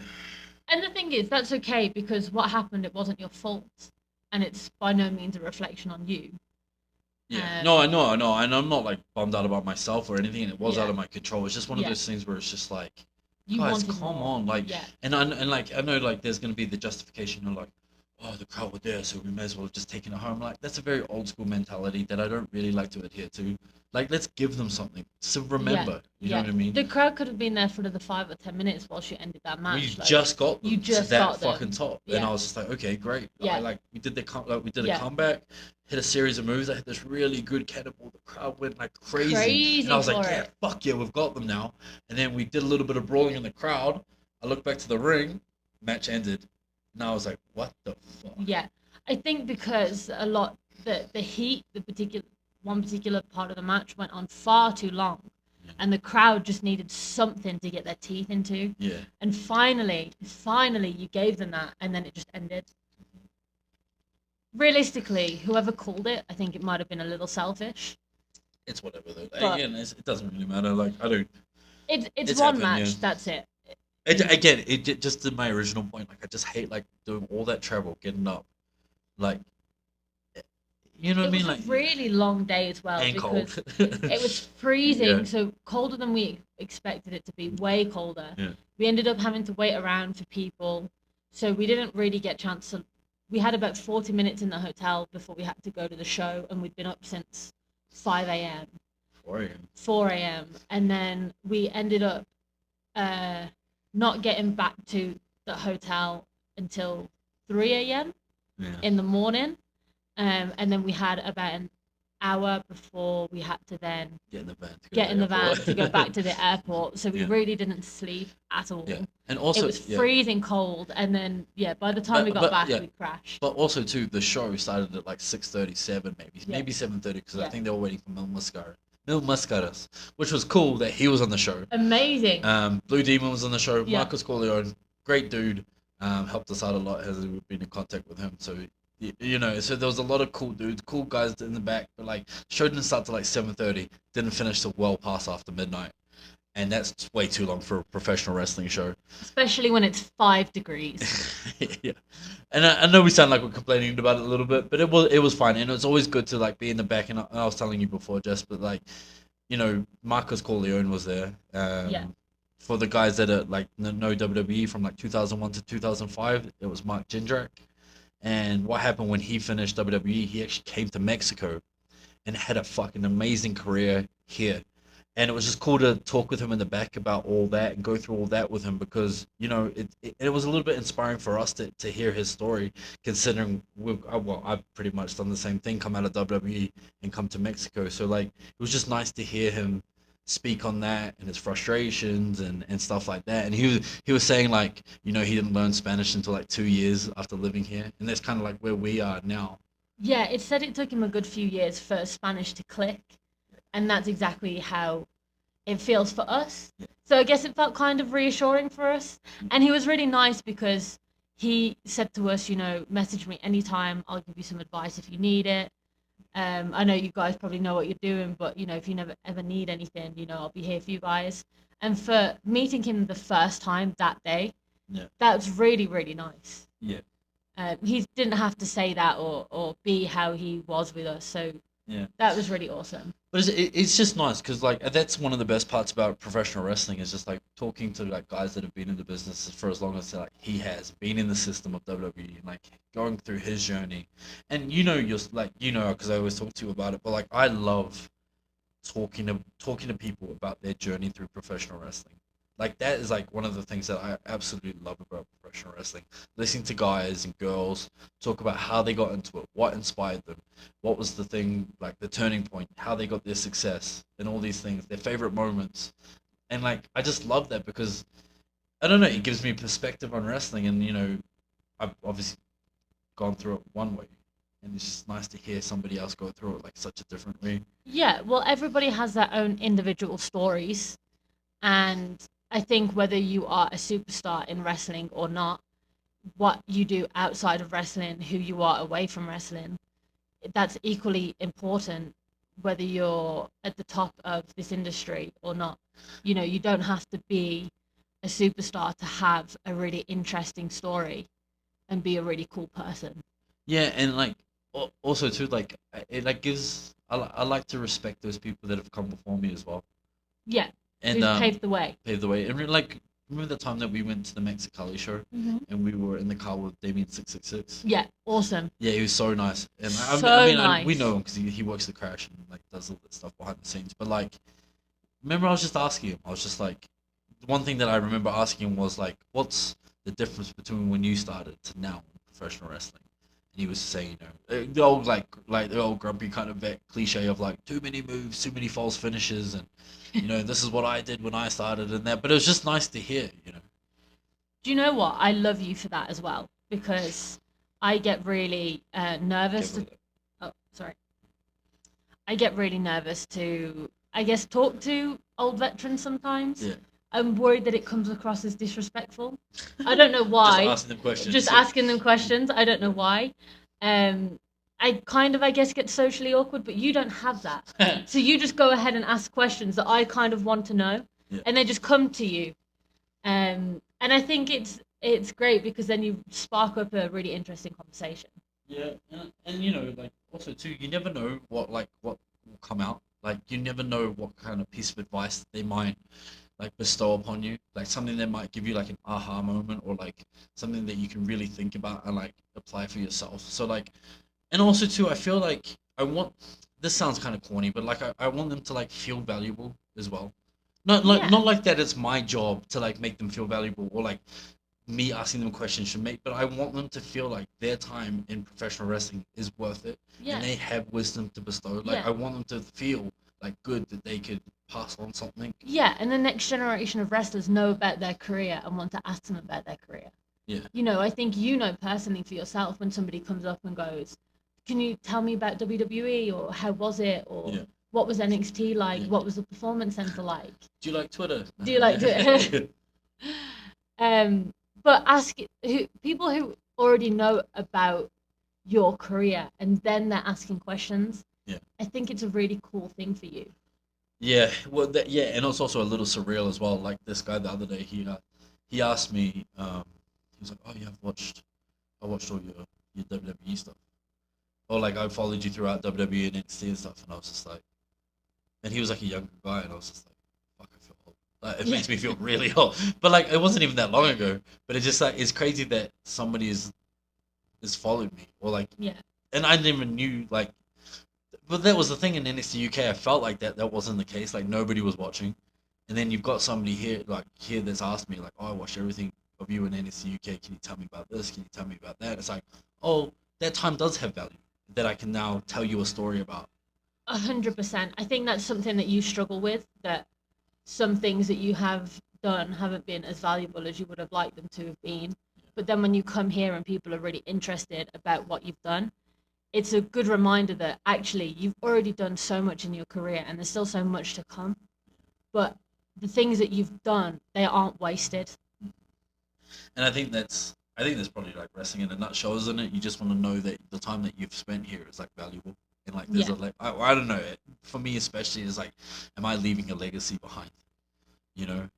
[SPEAKER 2] And the thing is, that's okay, because what happened, it wasn't your fault, and it's by no means a reflection on you.
[SPEAKER 1] yeah.
[SPEAKER 2] Um,
[SPEAKER 1] No, I know, I know, and I'm not like bummed out about myself or anything. And it was out
[SPEAKER 2] yeah,
[SPEAKER 1] of my control. It's just one of
[SPEAKER 2] yeah.
[SPEAKER 1] those things where it's just like,
[SPEAKER 2] You
[SPEAKER 1] guys,
[SPEAKER 2] wanted
[SPEAKER 1] come
[SPEAKER 2] more.
[SPEAKER 1] on, like,
[SPEAKER 2] Yeah,
[SPEAKER 1] and like I know like there's gonna be the justification of like, oh, the crowd were there, so we may as well have just taken it home. Like that's a very old school mentality that I don't really like to adhere to. Like, let's give them something to
[SPEAKER 2] yeah,
[SPEAKER 1] remember. You know
[SPEAKER 2] yeah.
[SPEAKER 1] what I mean?
[SPEAKER 2] The crowd could have been there for another 5 or 10 minutes while she ended that
[SPEAKER 1] We
[SPEAKER 2] match. Like,
[SPEAKER 1] just got
[SPEAKER 2] you
[SPEAKER 1] them to
[SPEAKER 2] just
[SPEAKER 1] that
[SPEAKER 2] got
[SPEAKER 1] fucking
[SPEAKER 2] them.
[SPEAKER 1] top, and I
[SPEAKER 2] Yeah,
[SPEAKER 1] was just like, okay, great. I
[SPEAKER 2] yeah,
[SPEAKER 1] like we did a
[SPEAKER 2] yeah.
[SPEAKER 1] comeback, hit a series of moves. I hit this really good cannonball. The crowd went like crazy, and I
[SPEAKER 2] Crazy
[SPEAKER 1] was like,
[SPEAKER 2] for
[SPEAKER 1] yeah,
[SPEAKER 2] it.
[SPEAKER 1] fuck yeah, we've got them now. And then we did a little bit of brawling in the crowd. I looked back to the ring, match ended, and I was like, what the fuck?
[SPEAKER 2] Yeah, I think because a lot the heat, the particular part of the match went on far too long,
[SPEAKER 1] Yeah.
[SPEAKER 2] and the crowd just needed something to get their teeth into.
[SPEAKER 1] Yeah,
[SPEAKER 2] And finally, you gave them that, and then it just ended. Realistically, whoever called it, I think it might have been a little selfish.
[SPEAKER 1] it's whatever though.
[SPEAKER 2] But
[SPEAKER 1] Again, it doesn't really matter. Like I don't.
[SPEAKER 2] it's
[SPEAKER 1] It's
[SPEAKER 2] one
[SPEAKER 1] happened. Yeah.
[SPEAKER 2] match. That's it.
[SPEAKER 1] Again, just to my original point. Like I just hate like doing all that travel, getting up, like you know what I
[SPEAKER 2] It
[SPEAKER 1] mean,
[SPEAKER 2] was a
[SPEAKER 1] like
[SPEAKER 2] really long day as well,
[SPEAKER 1] and cold.
[SPEAKER 2] because it was freezing,
[SPEAKER 1] Yeah,
[SPEAKER 2] so colder than we expected it to be, way colder.
[SPEAKER 1] yeah,
[SPEAKER 2] We ended up having to wait around for people, so we didn't really get a chance to. We had about 40 minutes in the hotel before we had to go to the show, and we'd been up since 5 a.m.,
[SPEAKER 1] for you.
[SPEAKER 2] 4 a.m., and then we ended up uh, not getting back to the hotel until 3 a.m.
[SPEAKER 1] Yeah,
[SPEAKER 2] in the morning. And then we had about an hour before we had to then
[SPEAKER 1] get in the van to go
[SPEAKER 2] get
[SPEAKER 1] to
[SPEAKER 2] in the
[SPEAKER 1] the
[SPEAKER 2] van to go back
[SPEAKER 1] airport.
[SPEAKER 2] to the airport. So we
[SPEAKER 1] Yeah,
[SPEAKER 2] really didn't sleep at all.
[SPEAKER 1] yeah, and
[SPEAKER 2] It
[SPEAKER 1] also
[SPEAKER 2] was
[SPEAKER 1] yeah,
[SPEAKER 2] freezing cold, and then yeah, by the time we got
[SPEAKER 1] but
[SPEAKER 2] back,
[SPEAKER 1] yeah,
[SPEAKER 2] we crashed.
[SPEAKER 1] but also too, the show started at like 6:37,
[SPEAKER 2] Yeah,
[SPEAKER 1] maybe 7:30, because I
[SPEAKER 2] yeah,
[SPEAKER 1] think they were waiting for Mil Mascaras, which was cool that he was on the show.
[SPEAKER 2] amazing.
[SPEAKER 1] Blue Demon was on the show.
[SPEAKER 2] Yeah,
[SPEAKER 1] Marcus Corleone, great dude. Helped us out a lot as we've been in contact with him. So so there was a lot of cool dudes, cool guys in the back. But like, show didn't start till like 7:30. Didn't finish till well past after midnight, and that's way too long for a professional wrestling show.
[SPEAKER 2] especially when it's 5 degrees.
[SPEAKER 1] Yeah, and I know we sound like we're complaining about it a little bit, but it was fine, and it's always good to like be in the back. And I was telling you before, Jess, but like, Marcus Corleone was there.
[SPEAKER 2] Yeah,
[SPEAKER 1] For the guys that are like know WWE from like 2001 to 2005, it was Mark Jindrak. And what happened when he finished WWE? He actually came to Mexico and had a fucking amazing career here. And it was just cool to talk with him in the back about all that and go through all that with him, because it was a little bit inspiring for us to hear his story, considering I've pretty much done the same thing, come out of WWE and come to Mexico. So like, it was just nice to hear him speak on that and his frustrations and stuff like that. And he was saying like, you know, he didn't learn Spanish until like 2 years after living here, and that's kind of like where we are now.
[SPEAKER 2] Yeah, it said it took him a good few years for Spanish to click, and that's exactly how it feels for us.
[SPEAKER 1] Yeah.
[SPEAKER 2] So I guess it felt kind of reassuring for us. And he was really nice because he said to us, you know, message me anytime. I'll give you some advice if you need it. I know you guys probably know what you're doing, but you know, if you never ever need anything, you know, I'll be here for you guys. And for meeting him the first time that day,
[SPEAKER 1] Yeah.
[SPEAKER 2] that was really, really nice.
[SPEAKER 1] Yeah.
[SPEAKER 2] He didn't have to say that or be how he was with us, so
[SPEAKER 1] Yeah.
[SPEAKER 2] that was really awesome.
[SPEAKER 1] But it's just nice because like that's one of the best parts about professional wrestling is just like talking to like guys that have been in the business for as long as like he has been in the system of WWE and like going through his journey, and you know you're like you know because I always talk to you about it, but like I love talking to people about their journey through professional wrestling. Like that is like one of the things that I absolutely love about professional wrestling. Listening to guys and girls talk about how they got into it, what inspired them, what was the thing like the turning point, how they got their success, and all these things, their favorite moments. And like I just love that because I don't know, it gives me perspective on wrestling, and you know, I've obviously gone through it one way, and it's just nice to hear somebody else go through it like such a different way.
[SPEAKER 2] Yeah, well, everybody has their own individual stories, and I think whether you are a superstar in wrestling or not, what you do outside of wrestling, who you are away from wrestling, that's equally important whether you're at the top of this industry or not. You know, you don't have to be a superstar to have a really interesting story and be a really cool person.
[SPEAKER 1] Yeah, and like also too, like it like gives I like to respect those people that have come before me as well,
[SPEAKER 2] Yeah,
[SPEAKER 1] and
[SPEAKER 2] who's paved the way.
[SPEAKER 1] paved the way. And like remember the time that we went to the Mexicali show and we were in the car with Damien 666.
[SPEAKER 2] Yeah, awesome.
[SPEAKER 1] Yeah, he was so nice, and
[SPEAKER 2] So
[SPEAKER 1] we
[SPEAKER 2] nice.
[SPEAKER 1] know him because he works the crash and like does all that stuff behind the scenes. But like, remember I was just asking him. I was just like, one thing that I remember asking him was like, what's the difference between when you started to now in professional wrestling? And he was saying, you know, the old like the old grumpy kind of vet cliche of like too many moves, too many false finishes, and you know this is what I did when I started and that. But it was just nice to hear, you know.
[SPEAKER 2] Do you know what? I love you for that as well because I get really nervous
[SPEAKER 1] Give
[SPEAKER 2] to.
[SPEAKER 1] it
[SPEAKER 2] Oh, sorry. I get really nervous to, I guess, talk to old veterans sometimes.
[SPEAKER 1] Yeah.
[SPEAKER 2] I'm worried that it comes across as disrespectful. I don't know
[SPEAKER 1] Just
[SPEAKER 2] why.
[SPEAKER 1] asking them questions.
[SPEAKER 2] Just asking them questions. I don't know why. I kind of, I guess, get socially awkward, but you don't have that. So you just go ahead and ask questions that I kind of want to know,
[SPEAKER 1] Yeah.
[SPEAKER 2] and they just come to you. And I think it's great because then you spark up a really interesting conversation.
[SPEAKER 1] Yeah, and you know, like also too, you never know what will come out. Like you never know what kind of piece of advice they might like bestow upon you. Like something that might give you like an aha moment or like something that you can really think about and like apply for yourself. So like, and also too, I feel like I want. This sounds kind of corny, but like I want them to like feel valuable as well.
[SPEAKER 2] Yeah.
[SPEAKER 1] Not like that it's my job to like make them feel valuable or like me asking them questions should make, but I want them to feel like their time in professional wrestling is worth it
[SPEAKER 2] Yeah.
[SPEAKER 1] and they have wisdom to bestow. Like
[SPEAKER 2] Yeah.
[SPEAKER 1] I want them to feel like good that they could pass on something.
[SPEAKER 2] Yeah, and the next generation of wrestlers know about their career and want to ask them about their career.
[SPEAKER 1] Yeah.
[SPEAKER 2] You know, I think you know personally for yourself when somebody comes up and goes, "Can you tell me about WWE or how was it or
[SPEAKER 1] Yeah.
[SPEAKER 2] what was NXT like?
[SPEAKER 1] Yeah.
[SPEAKER 2] What was the performance center like?"
[SPEAKER 1] Do you like Twitter?
[SPEAKER 2] Do you like Twitter? But ask people who already know about your career and then they're asking questions.
[SPEAKER 1] Yeah.
[SPEAKER 2] I think it's a really cool thing for you.
[SPEAKER 1] Yeah, well, yeah, and it's also a little surreal as well. Like this guy the other day, he asked me, he was like, "Oh yeah, I watched all your WWE stuff, or like I followed you throughout WWE and NXT and stuff," and I was just like, and he was like a younger guy, and I was just like, "Fuck, I feel old." Like, it makes me feel really old, but like it wasn't even that long ago. But it's just like it's crazy that somebody is followed me, or like,
[SPEAKER 2] Yeah.
[SPEAKER 1] and I never knew like. But that was the thing in NXT UK. I felt like that wasn't the case. Like nobody was watching, and then you've got somebody here like here that's asked me like, "Oh, I watched everything of you in NXT UK. Can you tell me about this? Can you tell me about that?" It's like, oh, that time does have value that I can now tell you a story about.
[SPEAKER 2] 100%. I think that's something that you struggle with that some things that you have done haven't been as valuable as you would have liked them to have been. But then when you come here and people are really interested about what you've done, it's a good reminder that actually you've already done so much in your career and there's still so much to come. But the things that you've done, they aren't wasted.
[SPEAKER 1] And I think that's probably like wrestling in a nutshell, isn't it? You just want to know that the time that you've spent here is like valuable, and like there's
[SPEAKER 2] Yeah.
[SPEAKER 1] a like I don't know. For me especially, is like, am I leaving a legacy behind? You know,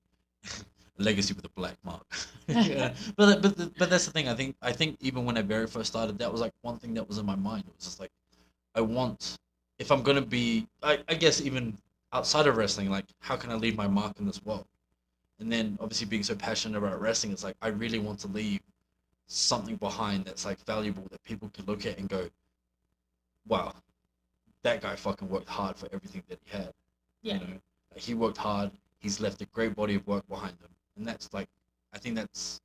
[SPEAKER 1] a legacy with a black mark. Yeah. But that's the thing. I think even when I very first started, that was like one thing that was in my mind. It was just like, I want, if I'm gonna be, I guess even outside of wrestling, like how can I leave my mark in this world? And then obviously being so passionate about wrestling, it's like I really want to leave something behind that's like valuable that people can look at and go, wow, that guy fucking worked hard for everything that he had.
[SPEAKER 2] Yeah.
[SPEAKER 1] You know, like he worked hard. He's left a great body of work behind him, and that's like, I think that's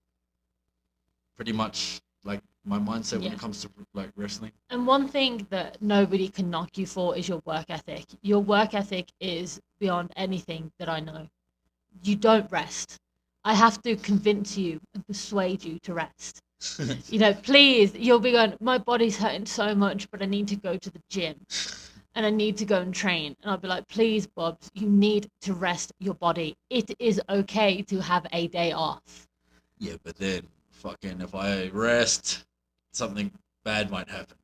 [SPEAKER 1] pretty much like my mindset when
[SPEAKER 2] Yeah.
[SPEAKER 1] it comes to like wrestling.
[SPEAKER 2] And one thing that nobody can knock you for is your work ethic. Your work ethic is beyond anything that I know. You don't rest. I have to convince you and persuade you to rest. You know, please, you'll be going, my body's hurting so much, but I need to go to the gym and I need to go and train. And I'll be like, please, Bobs, you need to rest your body. It is okay to have a day off.
[SPEAKER 1] Yeah, but then fucking if I rest, something bad might happen.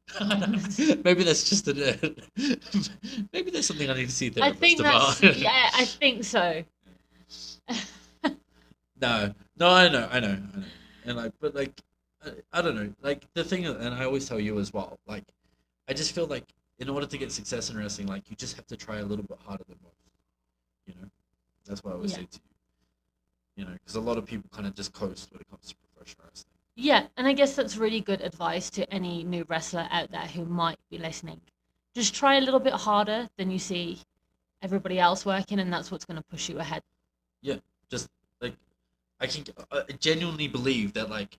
[SPEAKER 1] Maybe that's just a maybe that's something I need to see a
[SPEAKER 2] I
[SPEAKER 1] therapist
[SPEAKER 2] think that's,
[SPEAKER 1] about.
[SPEAKER 2] yeah, I think so.
[SPEAKER 1] No, no, I know, and like, but like, I don't know, like the thing, and I always tell you as well, like, I just feel like in order to get success in wrestling, like you just have to try a little bit harder than most. You know, that's what I always
[SPEAKER 2] Yeah.
[SPEAKER 1] say to you. You know, because a lot of people kind of just coast when it comes to professional wrestling.
[SPEAKER 2] Yeah, and I guess that's really good advice to any new wrestler out there who might be listening. Just try a little bit harder than you see everybody else working, and that's what's going to push you ahead.
[SPEAKER 1] Yeah, just like I can genuinely believe that like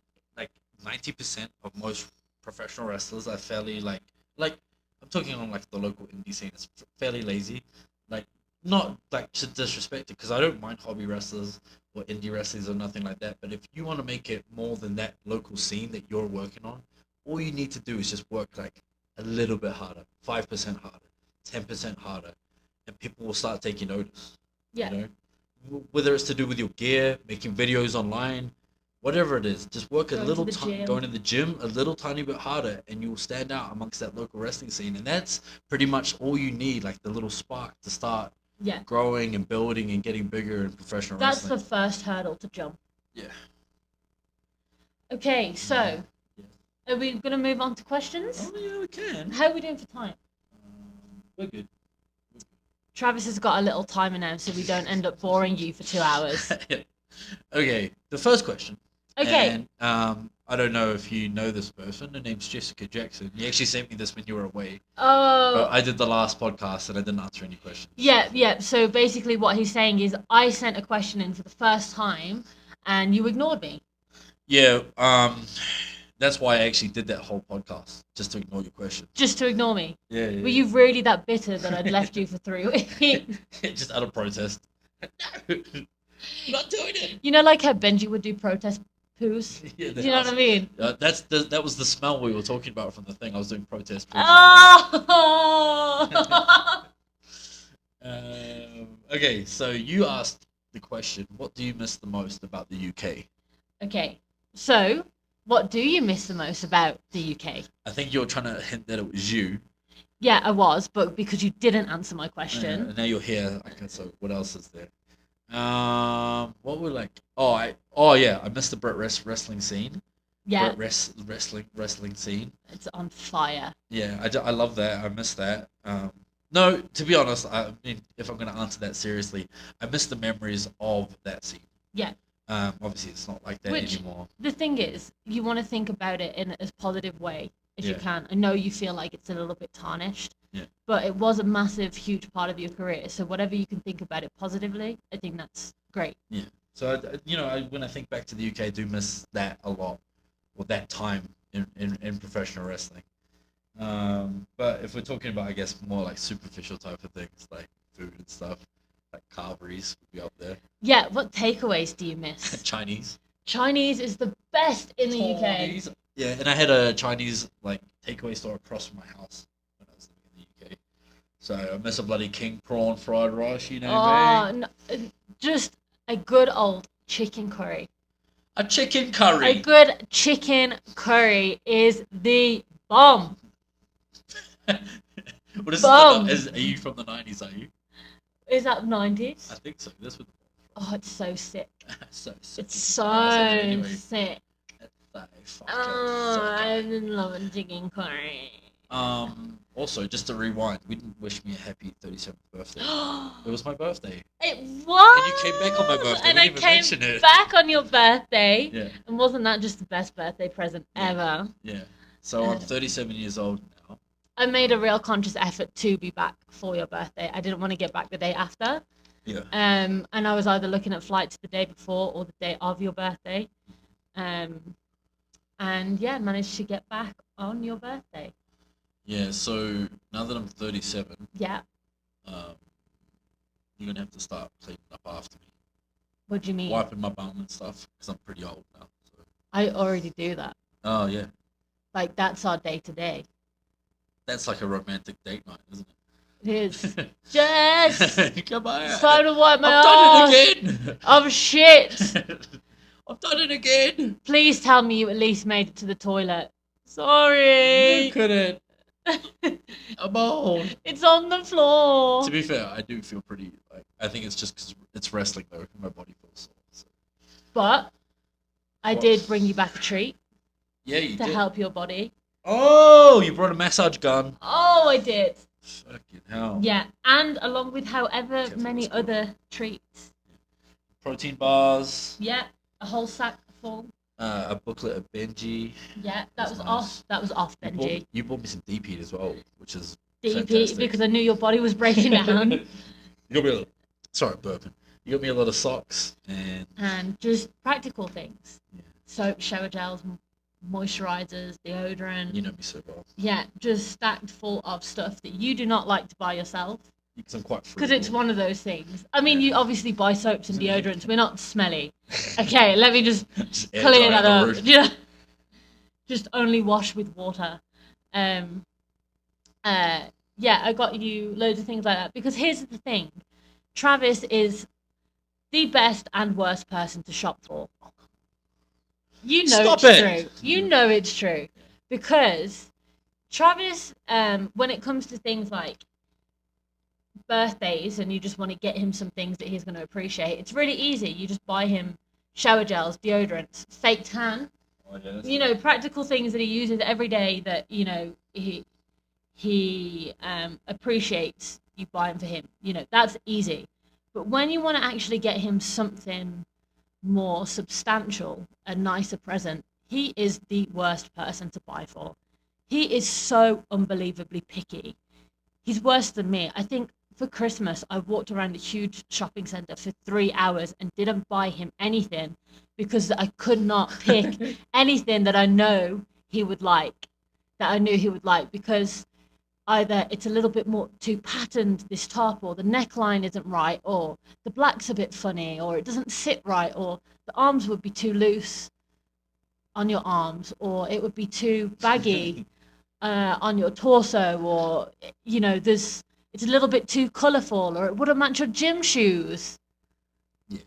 [SPEAKER 1] 90% of most professional wrestlers are fairly like I'm talking on like the local indie scene. It's fairly lazy, like not like to disrespect it because I don't mind hobby wrestlers or indie wrestlers or nothing like that. But if you want to make it more than that local scene that you're working on, all you need to do is just work like a little bit harder, 5% harder, 10% harder, and people will start taking notice.
[SPEAKER 2] Yeah.
[SPEAKER 1] You know, whether it's to do with your gear, making videos online, whatever it is, just work a
[SPEAKER 2] Going to
[SPEAKER 1] little
[SPEAKER 2] the
[SPEAKER 1] time,
[SPEAKER 2] gym.
[SPEAKER 1] going to the gym a little tiny bit harder, and you'll stand out amongst that local wrestling scene. And that's pretty much all you need, like the little spark to start
[SPEAKER 2] Yeah,
[SPEAKER 1] growing and building and getting bigger in professional
[SPEAKER 2] that's
[SPEAKER 1] wrestling.
[SPEAKER 2] the first hurdle to jump.
[SPEAKER 1] Yeah.
[SPEAKER 2] Okay, so
[SPEAKER 1] Yeah.
[SPEAKER 2] are we going to move on to questions?
[SPEAKER 1] Oh yeah, we can.
[SPEAKER 2] How are we doing for time?
[SPEAKER 1] We're good.
[SPEAKER 2] Travis has got a little timer now so we don't end up boring you for 2 hours.
[SPEAKER 1] Okay, the first question.
[SPEAKER 2] Okay.
[SPEAKER 1] And I don't know if you know this person. Her name's Jessy Jackson. You actually sent me this when you were away.
[SPEAKER 2] Oh.
[SPEAKER 1] But I did the last podcast and I didn't answer any questions.
[SPEAKER 2] Yeah. So basically, what he's saying is, I sent a question in for the first time, and you ignored me.
[SPEAKER 1] Yeah. That's why I actually did that whole podcast just to ignore your question.
[SPEAKER 2] Just to ignore me.
[SPEAKER 1] Yeah.
[SPEAKER 2] Were you really that bitter that I'd left you for 3 weeks?
[SPEAKER 1] Just out of protest. No, not doing it.
[SPEAKER 2] You know, like how Benji would do protest poos.
[SPEAKER 1] Yeah,
[SPEAKER 2] Do you know what I mean?
[SPEAKER 1] that was the smell we were talking about from the thing. I was doing protest.
[SPEAKER 2] Oh.
[SPEAKER 1] Okay, so you asked the question, what do you miss the most about the UK?
[SPEAKER 2] Okay, so what do you miss the most about the UK?
[SPEAKER 1] I think you're trying to hint that it was you.
[SPEAKER 2] Yeah, I was, but because you didn't answer my question.
[SPEAKER 1] And now you're here. Okay, so what else is there? What were like? I missed the wrestling scene.
[SPEAKER 2] Yeah,
[SPEAKER 1] Wrestling scene.
[SPEAKER 2] it's on fire.
[SPEAKER 1] Yeah, I love that. I miss that. No, to be honest, I mean, if I'm gonna answer that seriously, I miss the memories of that scene.
[SPEAKER 2] Yeah.
[SPEAKER 1] Obviously, it's not like that
[SPEAKER 2] Which,
[SPEAKER 1] anymore.
[SPEAKER 2] the thing is, you want to think about it in as positive way as you
[SPEAKER 1] Yeah.
[SPEAKER 2] can. I know you feel like it's a little bit tarnished,
[SPEAKER 1] Yeah.
[SPEAKER 2] but it was a massive, huge part of your career. So whatever you can think about it positively, I think that's great.
[SPEAKER 1] Yeah. So when I think back to the UK, I do miss that a lot, or that time in professional wrestling. But if we're talking about, I guess, more like superficial type of things, like food and stuff, like Carveries would be up there.
[SPEAKER 2] Yeah, what takeaways do you miss?
[SPEAKER 1] Chinese.
[SPEAKER 2] Chinese is the best in the UK.
[SPEAKER 1] Chinese. Yeah, and I had a Chinese like takeaway store across from my house when I was living in the UK. So I miss a bloody king prawn fried rice, you know
[SPEAKER 2] Oh,
[SPEAKER 1] me.
[SPEAKER 2] no, just a good old chicken curry.
[SPEAKER 1] A chicken
[SPEAKER 2] A
[SPEAKER 1] curry.
[SPEAKER 2] good chicken curry is the bomb.
[SPEAKER 1] What is
[SPEAKER 2] Bomb.
[SPEAKER 1] are you from the 90s, are you?
[SPEAKER 2] Is that
[SPEAKER 1] I
[SPEAKER 2] 90s?
[SPEAKER 1] think so. That's what
[SPEAKER 2] Oh, it's so sick.
[SPEAKER 1] so
[SPEAKER 2] It's
[SPEAKER 1] sick. I said it
[SPEAKER 2] so
[SPEAKER 1] anyway.
[SPEAKER 2] sick.
[SPEAKER 1] That's so
[SPEAKER 2] Oh,
[SPEAKER 1] fucking
[SPEAKER 2] I
[SPEAKER 1] sick.
[SPEAKER 2] didn't love a chicken curry.
[SPEAKER 1] Also, just to rewind, we didn't wish me a happy 37th birthday. It was my birthday.
[SPEAKER 2] It was.
[SPEAKER 1] And you came back on my birthday.
[SPEAKER 2] And
[SPEAKER 1] We
[SPEAKER 2] I
[SPEAKER 1] didn't even
[SPEAKER 2] came
[SPEAKER 1] mention it.
[SPEAKER 2] back on your birthday.
[SPEAKER 1] Yeah,
[SPEAKER 2] And wasn't that just the best birthday present
[SPEAKER 1] Yeah.
[SPEAKER 2] ever?
[SPEAKER 1] yeah. So I'm 37 years old now.
[SPEAKER 2] I made a real conscious effort to be back for your birthday. I didn't want to get back the day after.
[SPEAKER 1] Yeah.
[SPEAKER 2] And I was either looking at flights the day before or the day of your birthday. And yeah, managed to get back on your birthday.
[SPEAKER 1] Yeah, so now that I'm 37,
[SPEAKER 2] Yeah.
[SPEAKER 1] um, you're going to have to start cleaning up after me.
[SPEAKER 2] What do you mean?
[SPEAKER 1] Wiping my bum and stuff, because I'm pretty old now. So.
[SPEAKER 2] I already do that.
[SPEAKER 1] Oh, yeah.
[SPEAKER 2] Like, that's our day to day.
[SPEAKER 1] That's like a romantic date night, isn't
[SPEAKER 2] It is.
[SPEAKER 1] it?
[SPEAKER 2] Jess!
[SPEAKER 1] Come on.
[SPEAKER 2] It's time to wipe my
[SPEAKER 1] I've
[SPEAKER 2] ass.
[SPEAKER 1] done it again.
[SPEAKER 2] Oh, shit.
[SPEAKER 1] I've done it again.
[SPEAKER 2] Please tell me you at least made it to the toilet. Sorry.
[SPEAKER 1] Look at it. I'm old.
[SPEAKER 2] It's on the floor.
[SPEAKER 1] To be fair, I do feel pretty, like, I think it's just because it's wrestling, though. My body feels sore. So.
[SPEAKER 2] But I
[SPEAKER 1] What?
[SPEAKER 2] did bring you back a treat
[SPEAKER 1] Yeah, you
[SPEAKER 2] to
[SPEAKER 1] did.
[SPEAKER 2] help your body.
[SPEAKER 1] Oh, you brought a massage gun.
[SPEAKER 2] Oh, I did.
[SPEAKER 1] Fucking hell.
[SPEAKER 2] Yeah, and along with however
[SPEAKER 1] Careful,
[SPEAKER 2] many
[SPEAKER 1] it's good.
[SPEAKER 2] other treats.
[SPEAKER 1] Protein bars.
[SPEAKER 2] Yeah, a whole sack full.
[SPEAKER 1] A booklet of Benji.
[SPEAKER 2] Yeah, that
[SPEAKER 1] That's
[SPEAKER 2] was
[SPEAKER 1] nice.
[SPEAKER 2] off. That was off, Benji.
[SPEAKER 1] You bought me some DP as well, which is
[SPEAKER 2] DP,
[SPEAKER 1] fantastic.
[SPEAKER 2] because I knew your body was breaking down.
[SPEAKER 1] You got me sorry, burping. You got me a lot of socks
[SPEAKER 2] And just practical things.
[SPEAKER 1] Yeah.
[SPEAKER 2] Soap, shower gels, moisturizers, deodorant.
[SPEAKER 1] you know me so well.
[SPEAKER 2] Yeah, just stacked full of stuff that you do not like to buy yourself.
[SPEAKER 1] Because I'm quite free.
[SPEAKER 2] Because it's one of those things. I mean,
[SPEAKER 1] Yeah.
[SPEAKER 2] you obviously buy soaps and deodorants. We're not smelly. Okay, let me just
[SPEAKER 1] Just air
[SPEAKER 2] clear
[SPEAKER 1] dry
[SPEAKER 2] that
[SPEAKER 1] on the
[SPEAKER 2] up.
[SPEAKER 1] roof.
[SPEAKER 2] Yeah. Just only wash with water. Yeah, I got you loads of things like that. Because here's the thing. Travis is the best and worst person to shop for. You know
[SPEAKER 1] Stop
[SPEAKER 2] it's
[SPEAKER 1] it.
[SPEAKER 2] true. You know it's true. Because Travis, when it comes to things like birthdays and you just want to get him some things that he's going to appreciate, it's really easy. You just buy him shower gels, deodorants, fake tan,
[SPEAKER 1] Oh, yeah, that's
[SPEAKER 2] you know, practical things that he uses every day that, you know, he appreciates you buying for him. You know, that's easy. But when you want to actually get him something more substantial, a nicer present, he is the worst person to buy for. He is so unbelievably picky. He's worse than me. I think for Christmas, I walked around a huge shopping center for 3 hours and didn't buy him anything because I could not pick anything that I know he would like, that I knew he would like, because either it's a little bit more too patterned, this top, or the neckline isn't right, or the black's a bit funny, or it doesn't sit right, or the arms would be too loose on your arms, or it would be too baggy on your torso, or, you know, it's a little bit too colourful, or it wouldn't match your gym shoes.
[SPEAKER 1] Yeah.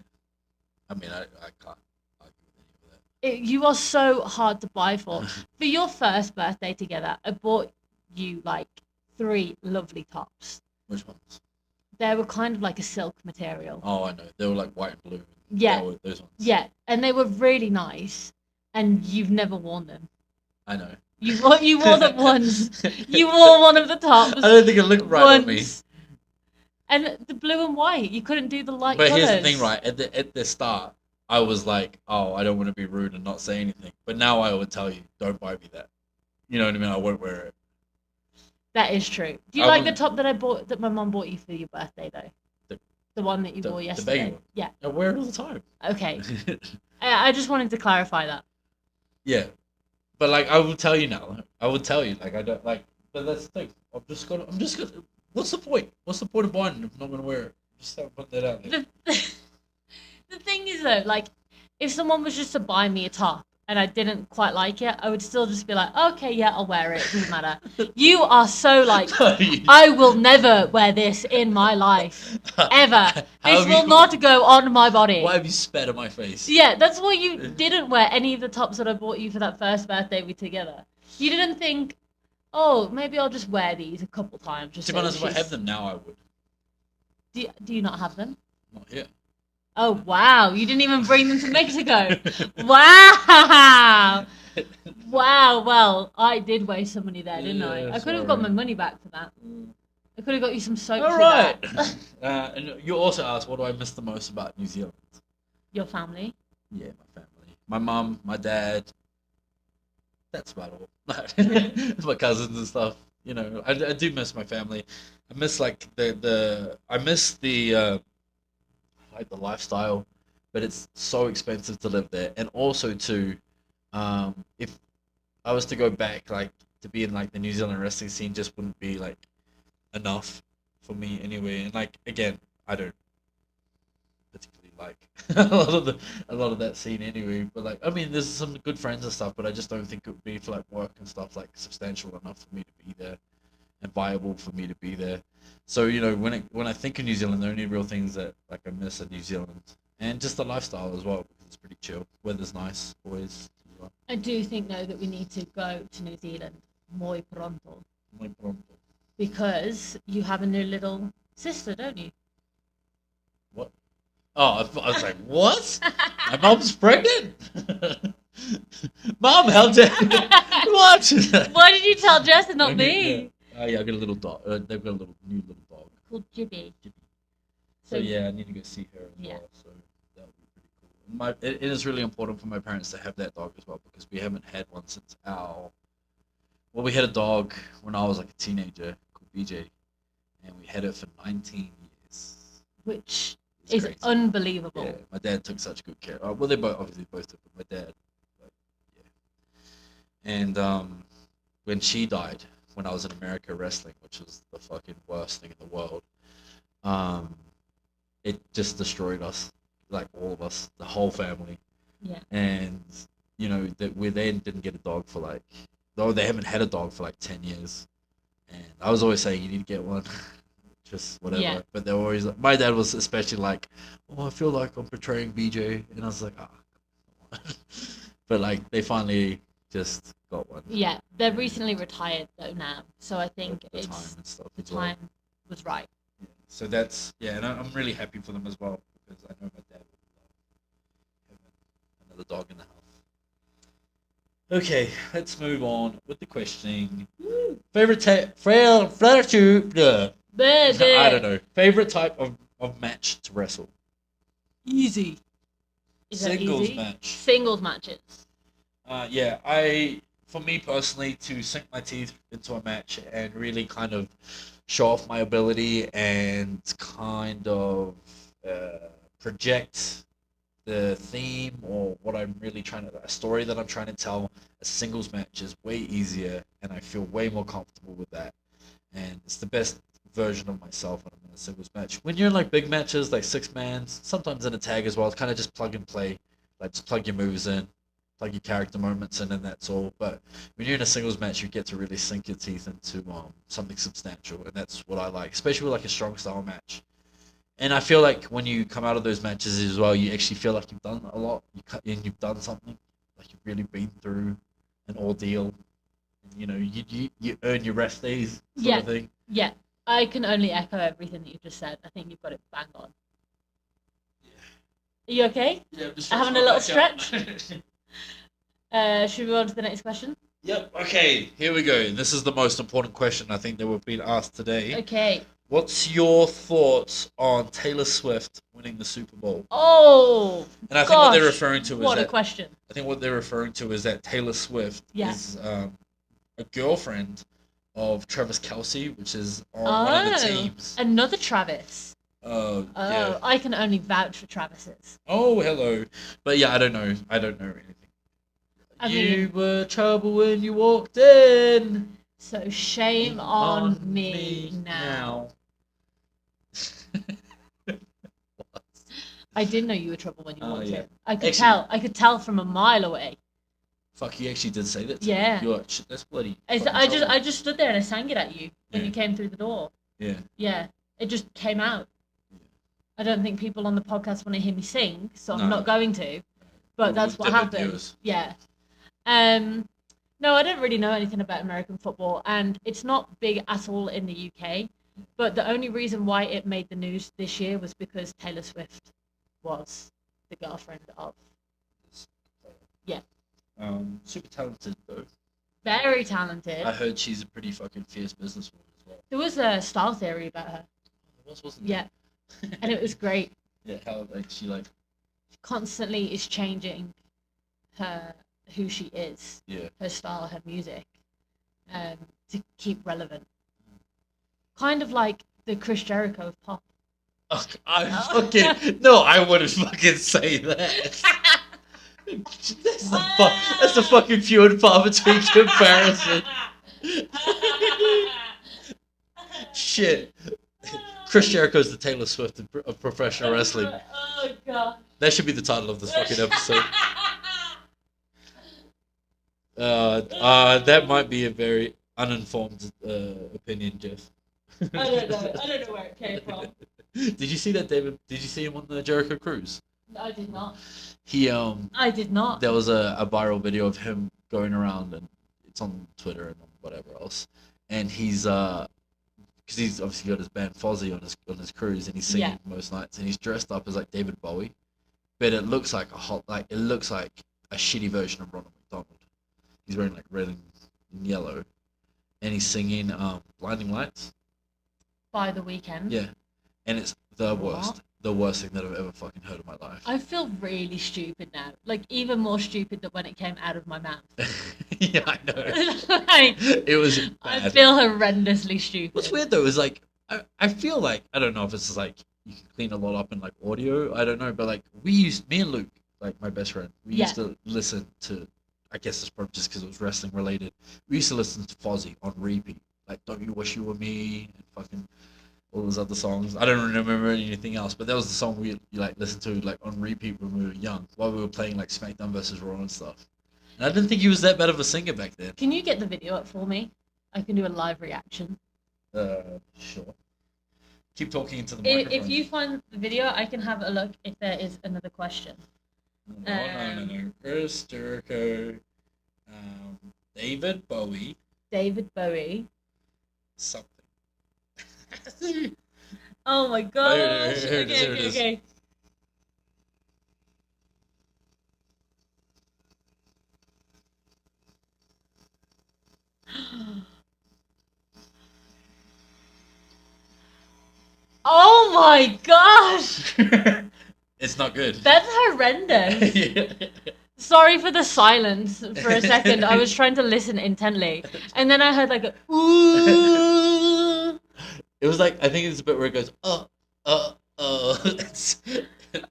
[SPEAKER 1] I mean, I can't argue with any of that.
[SPEAKER 2] You are so hard to buy for. For your first birthday together, I bought you like 3 lovely tops.
[SPEAKER 1] Which ones?
[SPEAKER 2] They were kind of like a silk material.
[SPEAKER 1] Oh, I know. They were like white and blue.
[SPEAKER 2] Yeah.
[SPEAKER 1] Those ones.
[SPEAKER 2] Yeah, and they were really nice, and you've never worn them.
[SPEAKER 1] I know.
[SPEAKER 2] You wore them once. You wore one of the tops.
[SPEAKER 1] I don't think it looked right on me.
[SPEAKER 2] And the blue and white, you couldn't do the light
[SPEAKER 1] But
[SPEAKER 2] colours.
[SPEAKER 1] here's the thing, right? At the start, I was like, oh, I don't want to be rude and not say anything. But now I would tell you, don't buy me that. You know what I mean? I won't wear it.
[SPEAKER 2] That is true. Do you
[SPEAKER 1] I
[SPEAKER 2] like the
[SPEAKER 1] wouldn't-
[SPEAKER 2] top that my mum bought you for your birthday though? The one that you wore
[SPEAKER 1] The
[SPEAKER 2] yesterday.
[SPEAKER 1] baggy one.
[SPEAKER 2] Yeah.
[SPEAKER 1] I wear it all the time.
[SPEAKER 2] Okay. I just wanted to clarify that.
[SPEAKER 1] Yeah. But like, I will tell you now. I will tell you, like, I don't like. But that's the thing. I'm just gonna. What's the point? What's the point of buying it if I'm not gonna wear it? Just don't put that out there.
[SPEAKER 2] The thing is though, like, if someone was just to buy me a top and I didn't quite like it, I would still just be like, okay, yeah, I'll wear it. It doesn't matter. You are so like, I will never wear this in my life. Ever. This will not go on my body.
[SPEAKER 1] Why have you spat in my face?
[SPEAKER 2] Yeah, that's why you didn't wear any of the tops that I bought you for that first birthday we together. You didn't think, oh, maybe I'll just wear these a couple times. Just
[SPEAKER 1] to be honest, if I have them now, I would.
[SPEAKER 2] Do you not have them?
[SPEAKER 1] Not yet.
[SPEAKER 2] Oh, wow. You didn't even bring them to Mexico. Wow. Wow. Well, I did waste some money there, didn't I? I could have got my money back for that. I could have got you some soap
[SPEAKER 1] All
[SPEAKER 2] for
[SPEAKER 1] right.
[SPEAKER 2] that.
[SPEAKER 1] And you also asked, what do I miss the most about New Zealand?
[SPEAKER 2] Your family?
[SPEAKER 1] Yeah, my family. My mum, my dad. That's about all. My cousins and stuff. You know, I do miss my family. I miss like I miss the like the lifestyle, but it's so expensive to live there. And also too, if I was to go back, like to be in like the New Zealand wrestling scene, just wouldn't be like enough for me anyway. And like again, I don't particularly like a lot of that scene anyway. But like, I mean, there's some good friends and stuff, but I just don't think it would be for like work and stuff like substantial enough for me to be there and viable for me to be there. So you know, when I think of New Zealand, the only real things that like I miss are New Zealand and just the lifestyle as well because it's pretty chill. Weather's nice always. As well.
[SPEAKER 2] I do think though that we need to go to New Zealand muy pronto.
[SPEAKER 1] Muy pronto.
[SPEAKER 2] Because you have a new little sister, don't you?
[SPEAKER 1] What? Oh, I was like, what? My mom's pregnant? Mom, how dare you? What?
[SPEAKER 2] Why did you tell Jess and not me?
[SPEAKER 1] Yeah. Yeah, I got a little dog. They've got a new little dog.
[SPEAKER 2] Called Jibby.
[SPEAKER 1] So yeah, I need to go see her as well. So that would be pretty cool. And it is really important for my parents to have that dog as well because we haven't had one since well, we had a dog when I was like a teenager called BJ, and we had it for 19 years.
[SPEAKER 2] Which is crazy. Unbelievable.
[SPEAKER 1] Yeah, my dad took such good care. Well, they both did, but my dad, like, yeah. And when she died, when I was in America wrestling, which was the fucking worst thing in the world, it just destroyed us, like all of us, the whole family.
[SPEAKER 2] Yeah.
[SPEAKER 1] And you know that we then didn't get a dog for like. Though they haven't had a dog for like 10 years. And I was always saying, you need to get one. Just whatever. Yeah. But they were always like, my dad was especially like, oh, I feel like I'm portraying BJ. And I was like, come on. But like, they finally just got one.
[SPEAKER 2] Yeah, they're recently retired though now. So I think the time was right.
[SPEAKER 1] Yeah. So that's, yeah, and I'm really happy for them as well. Because I know my dad would love having another dog in the house. Okay, let's move on with the questioning. Favorite I don't know. Favorite type of match to wrestle?
[SPEAKER 2] Easy.
[SPEAKER 1] Singles
[SPEAKER 2] easy?
[SPEAKER 1] Match.
[SPEAKER 2] Singles matches.
[SPEAKER 1] Yeah, for me personally, to sink my teeth into a match and really kind of show off my ability and kind of project the theme or what I'm really a story that I'm trying to tell, a singles match is way easier and I feel way more comfortable with that. And it's the best version of myself when I'm in a singles match. When you're in like big matches, like 6-man, sometimes in a tag as well, it's kind of just plug and play. Like just plug your moves in, plug your character moments in, and that's all. But when you're in a singles match, you get to really sink your teeth into something substantial, and that's what I like, especially with like a strong style match. And I feel like when you come out of those matches as well, you actually feel like you've done a lot. You've done something, like you've really been through an ordeal. And, you know, you earn your rest days, sort of thing.
[SPEAKER 2] Yeah, I can only echo everything that you just said. I think you've got it bang on. Yeah. Are you okay?
[SPEAKER 1] Yeah, I'm just
[SPEAKER 2] having a little stretch. Should we move on to the next question?
[SPEAKER 1] Yep. Okay. Here we go. This is the most important question I think that we've been asked today.
[SPEAKER 2] Okay.
[SPEAKER 1] What's your thoughts on Taylor Swift winning the Super Bowl?
[SPEAKER 2] Oh,
[SPEAKER 1] and I think what they're referring to is
[SPEAKER 2] what a question.
[SPEAKER 1] I think what they're referring to is that Taylor Swift is a girlfriend of Travis Kelce, which is on one of the teams.
[SPEAKER 2] Another Travis.
[SPEAKER 1] Yeah.
[SPEAKER 2] I can only vouch for Travis's.
[SPEAKER 1] Oh, hello. But yeah, I don't know anything. You were trouble when you walked in.
[SPEAKER 2] So shame on me now. I did know you were trouble when you
[SPEAKER 1] Oh,
[SPEAKER 2] walked
[SPEAKER 1] yeah.
[SPEAKER 2] in. I could
[SPEAKER 1] Actually-
[SPEAKER 2] tell. I could tell from a mile away.
[SPEAKER 1] Fuck, you actually did say that to
[SPEAKER 2] Yeah.
[SPEAKER 1] me. You're like, shit, that's bloody
[SPEAKER 2] I
[SPEAKER 1] fucking
[SPEAKER 2] just
[SPEAKER 1] trouble.
[SPEAKER 2] I just stood there and I sang it at you when
[SPEAKER 1] Yeah.
[SPEAKER 2] you came through the door.
[SPEAKER 1] Yeah.
[SPEAKER 2] Yeah, it just came out.
[SPEAKER 1] Yeah.
[SPEAKER 2] I don't think people on the podcast want to hear me sing, so
[SPEAKER 1] No.
[SPEAKER 2] I'm not going to. But that's what
[SPEAKER 1] We've done
[SPEAKER 2] happened.
[SPEAKER 1] yours.
[SPEAKER 2] Yeah. No, I don't really know anything about American football, and it's not big at all in the UK. But the only reason why it made the news this year was because Taylor Swift was the girlfriend of. Yeah.
[SPEAKER 1] Super talented though.
[SPEAKER 2] Very talented.
[SPEAKER 1] I heard she's a pretty fucking fierce businesswoman as well.
[SPEAKER 2] There was a style theory about her.
[SPEAKER 1] There wasn't
[SPEAKER 2] Yeah,
[SPEAKER 1] there?
[SPEAKER 2] and it was great.
[SPEAKER 1] Yeah, how like she like
[SPEAKER 2] Constantly is changing her who she is,
[SPEAKER 1] yeah.
[SPEAKER 2] her style, her music, to keep relevant. Kind of like the Chris Jericho of pop.
[SPEAKER 1] Oh, I fucking no, I wouldn't fucking say that. That's the fucking few and far between comparison. Shit. Chris Jericho's the Taylor Swift of professional wrestling.
[SPEAKER 2] Oh god.
[SPEAKER 1] That should be the title of this fucking episode. That might be a very uninformed opinion, Jeff.
[SPEAKER 2] I don't know where it came from.
[SPEAKER 1] Did you see that, David? Did you see him on the Jericho cruise?
[SPEAKER 2] I did not.
[SPEAKER 1] I
[SPEAKER 2] did not.
[SPEAKER 1] There was a viral video of him going around, and it's on Twitter and whatever else. And he's because he's obviously got his band Fozzy on his cruise, and he's singing most nights, and he's dressed up as like David Bowie, but it looks like a shitty version of Ronald McDonald. He's wearing like red and yellow, and he's singing Blinding Lights.
[SPEAKER 2] By the Weekend.
[SPEAKER 1] Yeah, and it's the
[SPEAKER 2] What?
[SPEAKER 1] worst thing that I've ever fucking heard in my life.
[SPEAKER 2] I feel really stupid now. Like even more stupid than when it came out of my mouth.
[SPEAKER 1] Yeah, I know.
[SPEAKER 2] Like,
[SPEAKER 1] It was bad.
[SPEAKER 2] I feel horrendously stupid.
[SPEAKER 1] What's weird though is like I feel like I don't know if it's like you can clean a lot up in like audio. I don't know, but like me and Luke, like my best friend, we used to listen to. I guess it's probably just because it was wrestling related. We used to listen to Fozzy on repeat, like "Don't You Wish You Were Me" and fucking all those other songs. I don't remember anything else, but that was the song we like listened to like on repeat when we were young, while we were playing like SmackDown versus Raw and stuff. And I didn't think he was that bad of a singer back then.
[SPEAKER 2] Can you get the video up for me? I can do a live reaction.
[SPEAKER 1] Sure. Keep talking into the microphone.
[SPEAKER 2] If you find the video, I can have a look if there is another question.
[SPEAKER 1] No. Chris Jericho, David Bowie,
[SPEAKER 2] David Bowie.
[SPEAKER 1] something.
[SPEAKER 2] Oh my gosh.
[SPEAKER 1] Here it is.
[SPEAKER 2] Okay. Oh my gosh!
[SPEAKER 1] It's not good.
[SPEAKER 2] That's horrendous.
[SPEAKER 1] Yeah.
[SPEAKER 2] Sorry for the silence for a second. I was trying to listen intently. And then I heard like a ooh.
[SPEAKER 1] It was like, I think it's a bit where it goes, It's-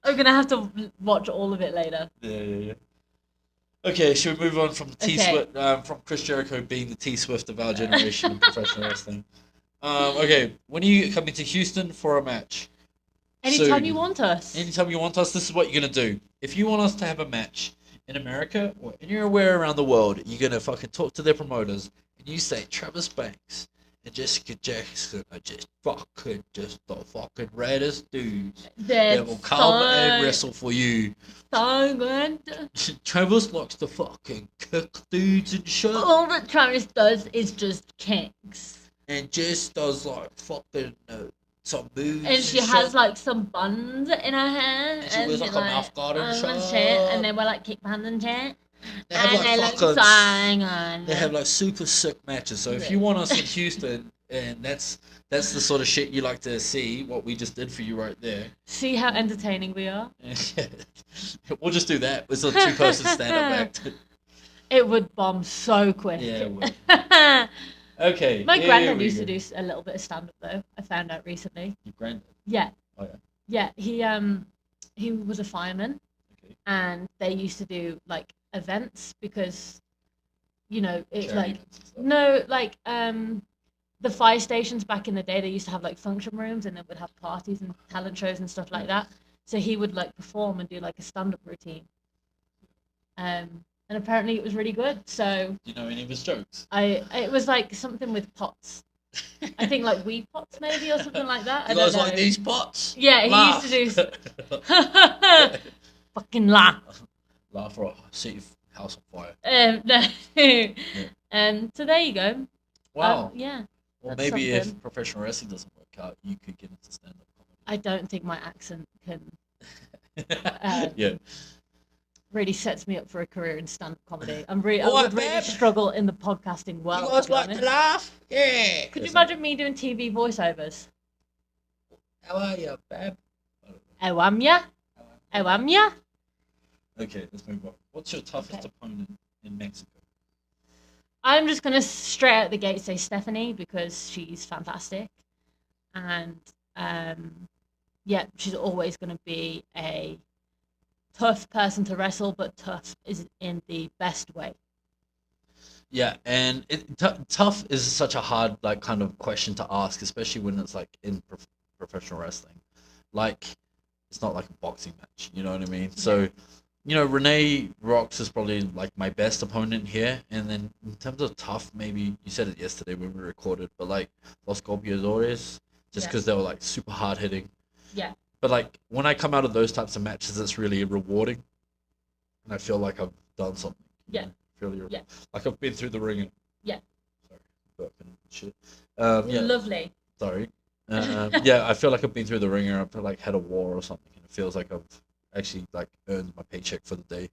[SPEAKER 2] I'm going to have to watch all of it later.
[SPEAKER 1] Yeah. Okay, should we move on from
[SPEAKER 2] Okay.
[SPEAKER 1] Swift, from Chris Jericho being the T Swift of our generation in professional wrestling? Okay, when are you coming to Houston for a match?
[SPEAKER 2] Anytime
[SPEAKER 1] Soon.
[SPEAKER 2] you want us.
[SPEAKER 1] Anytime you want us, this is what you're gonna do. If you want us to have a match in America or anywhere around the world, you're gonna fucking talk to their promoters and you say Travis Banks and Jessica Jackson are just the fucking reddest dudes that will come and wrestle for you.
[SPEAKER 2] So good.
[SPEAKER 1] Travis likes to fucking kick dudes and shit,
[SPEAKER 2] All that Travis does is just kicks.
[SPEAKER 1] and Jess does like fucking some moves.
[SPEAKER 2] And she
[SPEAKER 1] shit.
[SPEAKER 2] has like some buns in her hair.
[SPEAKER 1] And she wears, like, a mouth guard and shit.
[SPEAKER 2] And they wear like kick bands and shit.
[SPEAKER 1] They have
[SPEAKER 2] And
[SPEAKER 1] like
[SPEAKER 2] they look
[SPEAKER 1] fucking.
[SPEAKER 2] so good.
[SPEAKER 1] They have like super sick matches. So if you want us in Houston, and that's the sort of shit you like to see, what we just did for you right there.
[SPEAKER 2] See how entertaining we are?
[SPEAKER 1] We'll just do that. It's a two-person stand-up act.
[SPEAKER 2] It would bomb so quick.
[SPEAKER 1] Yeah, it would. Okay.
[SPEAKER 2] My
[SPEAKER 1] here
[SPEAKER 2] granddad
[SPEAKER 1] we
[SPEAKER 2] used
[SPEAKER 1] go.
[SPEAKER 2] to do a little bit of stand-up though. I found out recently.
[SPEAKER 1] Your granddad?
[SPEAKER 2] Yeah.
[SPEAKER 1] Oh yeah.
[SPEAKER 2] Yeah, he was a fireman,
[SPEAKER 1] Okay.
[SPEAKER 2] and they used to do like events because, you know, it's
[SPEAKER 1] Charity
[SPEAKER 2] like
[SPEAKER 1] events and stuff.
[SPEAKER 2] no, like the fire stations back in the day, they used to have like function rooms, and they would have parties and talent shows and stuff like that. So he would like perform and do like a stand-up routine. And apparently it was really good. So
[SPEAKER 1] Do you know any of his jokes?
[SPEAKER 2] it was like something with pots. I think like wee pots maybe or something like that.
[SPEAKER 1] You
[SPEAKER 2] I don't
[SPEAKER 1] guys
[SPEAKER 2] know.
[SPEAKER 1] like these pots?
[SPEAKER 2] Yeah, he
[SPEAKER 1] Laugh.
[SPEAKER 2] used to do fucking laugh.
[SPEAKER 1] Laugh or set your house on fire.
[SPEAKER 2] No. So there you go.
[SPEAKER 1] Wow.
[SPEAKER 2] Yeah.
[SPEAKER 1] Well,
[SPEAKER 2] That's
[SPEAKER 1] maybe
[SPEAKER 2] something.
[SPEAKER 1] if professional wrestling doesn't work out, you could get into stand-up
[SPEAKER 2] I don't think my accent can
[SPEAKER 1] comedy. Yeah.
[SPEAKER 2] really sets me up for a career in stand-up comedy. I
[SPEAKER 1] What,
[SPEAKER 2] would really
[SPEAKER 1] babe?
[SPEAKER 2] struggle in the podcasting world.
[SPEAKER 1] You guys
[SPEAKER 2] to be
[SPEAKER 1] like to
[SPEAKER 2] honest.
[SPEAKER 1] laugh? Yeah.
[SPEAKER 2] Could you imagine me doing TV voiceovers?
[SPEAKER 1] How are you, babe?
[SPEAKER 2] Oh, am ya? Oh, am ya?
[SPEAKER 1] Okay, let's move on. What's your toughest opponent in Mexico?
[SPEAKER 2] I'm just gonna straight out the gate say Stephanie because she's fantastic, and yeah, she's always gonna be a tough person to wrestle, but tough is in the best way.
[SPEAKER 1] Yeah, and tough is such a hard like kind of question to ask, especially when it's like in professional wrestling. Like, it's not like a boxing match, you know what I mean? So, Renee Rocks is probably like my best opponent here, and then in terms of tough, maybe you said it yesterday when we recorded, but like Los Golpeadores, just because they were like super hard hitting.
[SPEAKER 2] Yeah.
[SPEAKER 1] But like when I come out of those types of matches, it's really rewarding, and I feel like I've done something.
[SPEAKER 2] Yeah.
[SPEAKER 1] Really,
[SPEAKER 2] Yeah.
[SPEAKER 1] like I've been through the ringer.
[SPEAKER 2] Yeah.
[SPEAKER 1] Sorry, burping and shit.
[SPEAKER 2] You're
[SPEAKER 1] Yeah.
[SPEAKER 2] lovely.
[SPEAKER 1] Sorry. Yeah, I feel like I've been through the ringer. I've like had a war or something, and it feels like I've actually like earned my paycheck for the day.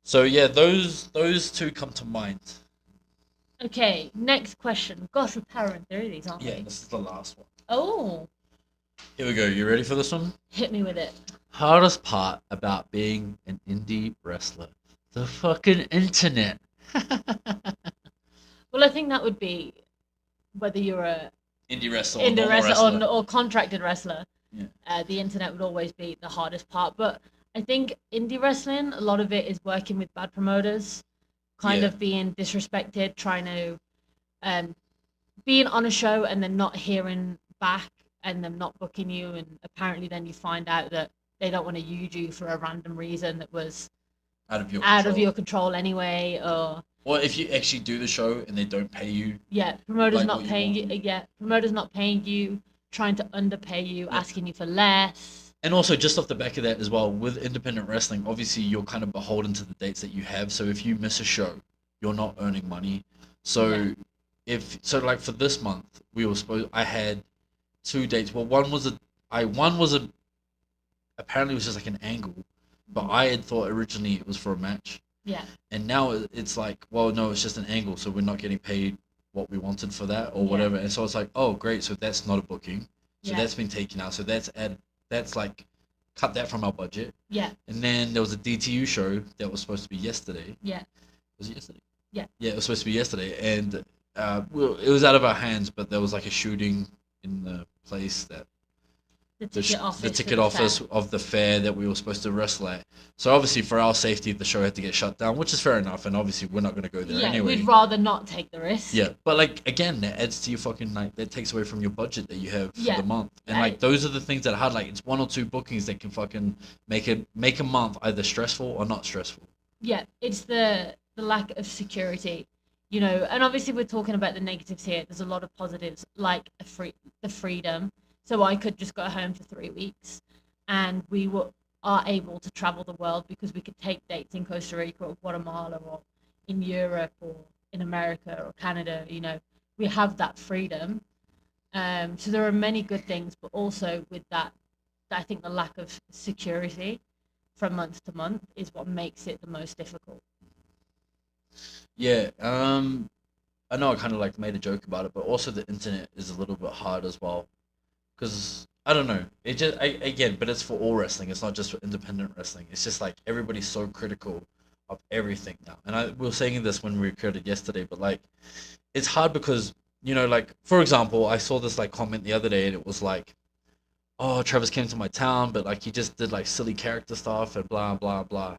[SPEAKER 1] So yeah, those two come to mind.
[SPEAKER 2] Okay, next question. Gosh, we're powering through these, aren't
[SPEAKER 1] Yeah,
[SPEAKER 2] we?
[SPEAKER 1] this is the last one.
[SPEAKER 2] Oh,
[SPEAKER 1] Here we go. You ready for this one?
[SPEAKER 2] hit me with it.
[SPEAKER 1] Hardest part about being an indie wrestler. The fucking internet.
[SPEAKER 2] Well, I think that would be whether you're a
[SPEAKER 1] Indie wrestler.
[SPEAKER 2] indie
[SPEAKER 1] normal
[SPEAKER 2] wrestler or contracted wrestler.
[SPEAKER 1] Yeah.
[SPEAKER 2] The internet would always be the hardest part. But I think indie wrestling, a lot of it is working with bad promoters, kind
[SPEAKER 1] Yeah.
[SPEAKER 2] of being disrespected, trying to being on a show and then not hearing back and them not booking you. And apparently then you find out that they don't want to use you for a random reason that was
[SPEAKER 1] Out of your
[SPEAKER 2] out
[SPEAKER 1] control.
[SPEAKER 2] of your control anyway.
[SPEAKER 1] Or if you actually do the show and they don't pay you.
[SPEAKER 2] Yeah, promoters
[SPEAKER 1] Like
[SPEAKER 2] not
[SPEAKER 1] what you
[SPEAKER 2] paying you.
[SPEAKER 1] want.
[SPEAKER 2] Yeah, promoters not paying you, trying to underpay you, asking you for less.
[SPEAKER 1] And also, just off the back of that as well, with independent wrestling, obviously you're kind of beholden to the dates that you have. So if you miss a show, you're not earning money. So like for this month, I had 2 dates. Well, one was apparently it was just like an angle, but I had thought originally it was for a match.
[SPEAKER 2] Yeah.
[SPEAKER 1] And now it's like, well, no, it's just an angle, so we're not getting paid what we wanted for that or whatever. And so it's like, oh, great, so that's not a booking. So that's been taken out. So that's like, cut that from our budget.
[SPEAKER 2] Yeah.
[SPEAKER 1] And then there was a DTU show that was supposed to be yesterday.
[SPEAKER 2] Yeah.
[SPEAKER 1] Was it yesterday?
[SPEAKER 2] Yeah.
[SPEAKER 1] Yeah, it was supposed to be yesterday. And it was out of our hands, but there was like a shooting in the place that
[SPEAKER 2] The
[SPEAKER 1] ticket office of the fair that we were supposed to wrestle at. So obviously for our safety, the show had to get shut down, which is fair enough. And obviously we're not going to go there anyway.
[SPEAKER 2] We'd rather not take the risk.
[SPEAKER 1] Yeah, but like again, that adds to your fucking like that takes away from your budget that you have for the month. And like those are the things that are hard. Like it's 1 or 2 bookings that can fucking make a month either stressful or not stressful.
[SPEAKER 2] Yeah, it's the lack of security, and obviously we're talking about the negatives here. There's a lot of positives like the freedom. So I could just go home for 3 weeks, and we are able to travel the world because we could take dates in Costa Rica or Guatemala or in Europe or in America or Canada. We have that freedom. So there are many good things, but also with that, I think the lack of security from month to month is what makes it the most difficult.
[SPEAKER 1] Yeah, I know I kind of like made a joke about it, but also the internet is a little bit hard as well. Because I don't know, it just again, but it's for all wrestling. It's not just for independent wrestling. It's just like everybody's so critical of everything now. And we were saying this when we recorded yesterday, but like, it's hard because like for example, I saw this like comment the other day, and it was like, oh, Travis came to my town, but like he just did like silly character stuff and blah blah blah.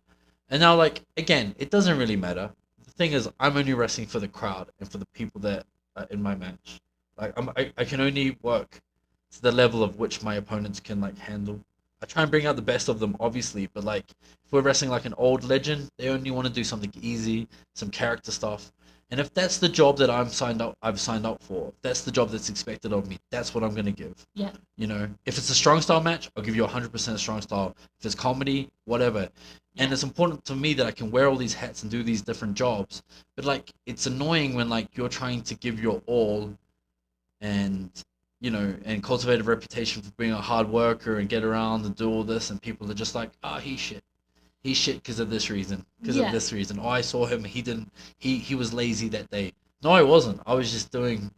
[SPEAKER 1] And now like again, it doesn't really matter. The thing is, I'm only wrestling for the crowd and for the people that are in my match. Like I can only work to the level of which my opponents can like handle. I try and bring out the best of them, obviously, but like if we're wrestling like an old legend, they only want to do something easy, some character stuff. And if that's the job that I've signed up for, if that's the job that's expected of me, that's what I'm gonna give.
[SPEAKER 2] Yeah.
[SPEAKER 1] You know, if it's a strong style match, I'll give you 100% strong style. If it's comedy, whatever.
[SPEAKER 2] Yeah.
[SPEAKER 1] And it's important to me that I can wear all these hats and do these different jobs. But like, it's annoying when like you're trying to give your all and and cultivate a reputation for being a hard worker and get around and do all this, and people are just like, ah, he's shit because of this reason,
[SPEAKER 2] Yeah.
[SPEAKER 1] Oh, I saw him, he was lazy that day. No, I wasn't. I was just doing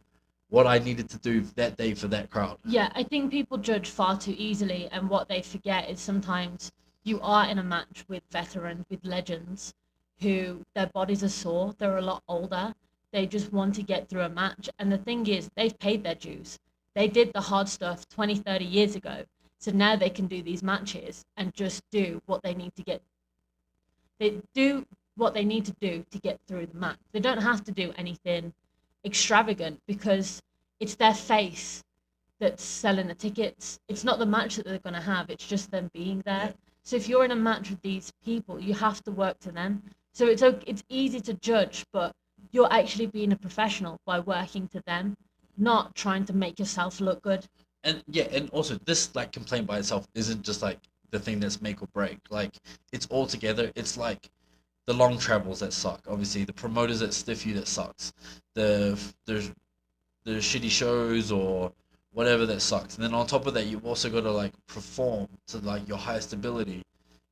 [SPEAKER 1] what I needed to do that day for that crowd.
[SPEAKER 2] Yeah, I think people judge far too easily, and what they forget is sometimes you are in a match with veterans, with legends, who their bodies are sore, they're a lot older, they just want to get through a match. And the thing is, they've paid their dues. They did the hard stuff 20, 30 years ago. So now they can do these matches and just do what they need to get. They do what they need to do to get through the match. They don't have to do anything extravagant because it's their face that's selling the tickets. It's not the match that they're going to have. It's just them being there.
[SPEAKER 1] Yeah.
[SPEAKER 2] So if you're in a match with these people, you have to work to them. So it's easy to judge, but you're actually being a professional by working to them, not trying to make yourself look good.
[SPEAKER 1] And yeah, and also this like complaint by itself isn't just like the thing that's make or break. Like it's all together. It's like the long travels that suck. Obviously, the promoters that stiff you that sucks. The the shitty shows or whatever that sucks. And then on top of that, you've also got to like perform to like your highest ability.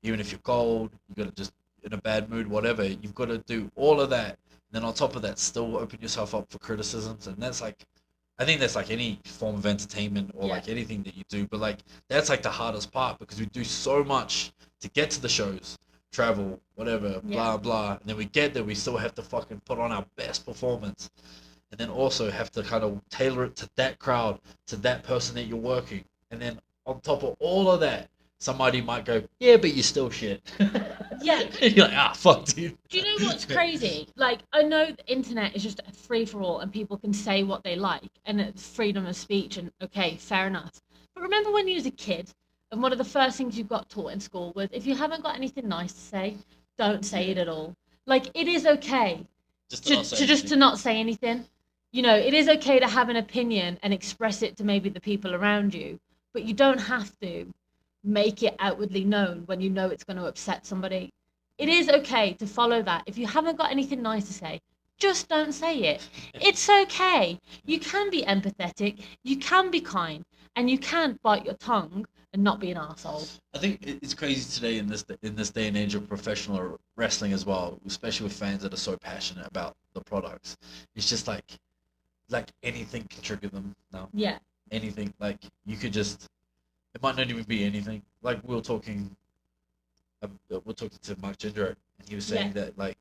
[SPEAKER 1] Even if you're cold, you got to just in a bad mood, whatever. You've got to do all of that. And then on top of that, still open yourself up for criticisms. And that's like, I think that's like any form of entertainment or
[SPEAKER 2] Yeah.
[SPEAKER 1] like anything that you do. But like, that's like the hardest part because we do so much to get to the shows, travel, whatever, blah,
[SPEAKER 2] Yeah.
[SPEAKER 1] blah. And then we get there, we still have to fucking put on our best performance and then also have to kind of tailor it to that crowd, to that person that you're working. And then on top of all of that, somebody might go, yeah, but you're still shit.
[SPEAKER 2] Yeah.
[SPEAKER 1] You're like, ah, fuck, dude.
[SPEAKER 2] Do you know what's crazy? Like, I know the internet is just a free for all and people can say what they like and it's freedom of speech and okay, fair enough. But remember when you was a kid and one of the first things you got taught in school was if you haven't got anything nice to say, don't say it at all. Like, it is okay
[SPEAKER 1] Just
[SPEAKER 2] to not say anything. You know, it is okay to have an opinion and express it to maybe the people around you, but you don't have to make it outwardly known when you know it's going to upset somebody. It is okay to follow that. If you haven't got anything nice to say, just don't say it. It's okay. You can be empathetic, you can be kind, and you can bite your tongue and not be an arsehole.
[SPEAKER 1] I think it's crazy today in this day and age of professional wrestling as well, especially with fans that are so passionate about the products. It's just like anything can trigger them now.
[SPEAKER 2] Yeah.
[SPEAKER 1] Anything like you could just it might not even be anything. Like we're talking to Mike Ginger, and he was saying that like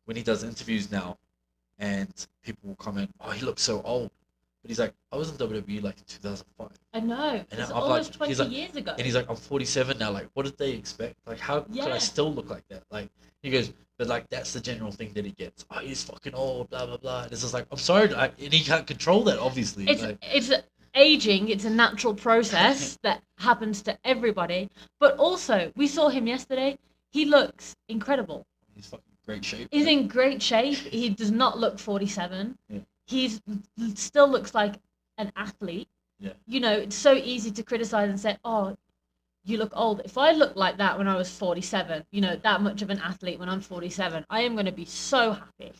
[SPEAKER 1] when he does interviews now, and people will comment, "Oh, he looks so old," but he's like, "I was in WWE like in 2005."
[SPEAKER 2] I know.
[SPEAKER 1] And
[SPEAKER 2] It's
[SPEAKER 1] I'm
[SPEAKER 2] almost
[SPEAKER 1] like,
[SPEAKER 2] 20
[SPEAKER 1] he's like,
[SPEAKER 2] years ago.
[SPEAKER 1] and he's like, "I'm 47 now. Like, what did they expect? Like, how could I
[SPEAKER 2] Yeah.
[SPEAKER 1] still look like that?" Like, he goes, "But like, that's the general thing that he gets. Oh, he's fucking old, blah blah blah." And it's just like, I'm sorry, and he can't control that, obviously.
[SPEAKER 2] It's aging. It's a natural process that happens to everybody. But also, we saw him yesterday. He looks incredible.
[SPEAKER 1] He's fucking great shape.
[SPEAKER 2] He's in great shape. He does not look 47.
[SPEAKER 1] Yeah.
[SPEAKER 2] He's still looks like an athlete.
[SPEAKER 1] Yeah.
[SPEAKER 2] You know, it's so easy to criticize and say, "Oh, you look old." If I looked like that when I was 47, you know, that much of an athlete when I'm 47, I am going to be so happy.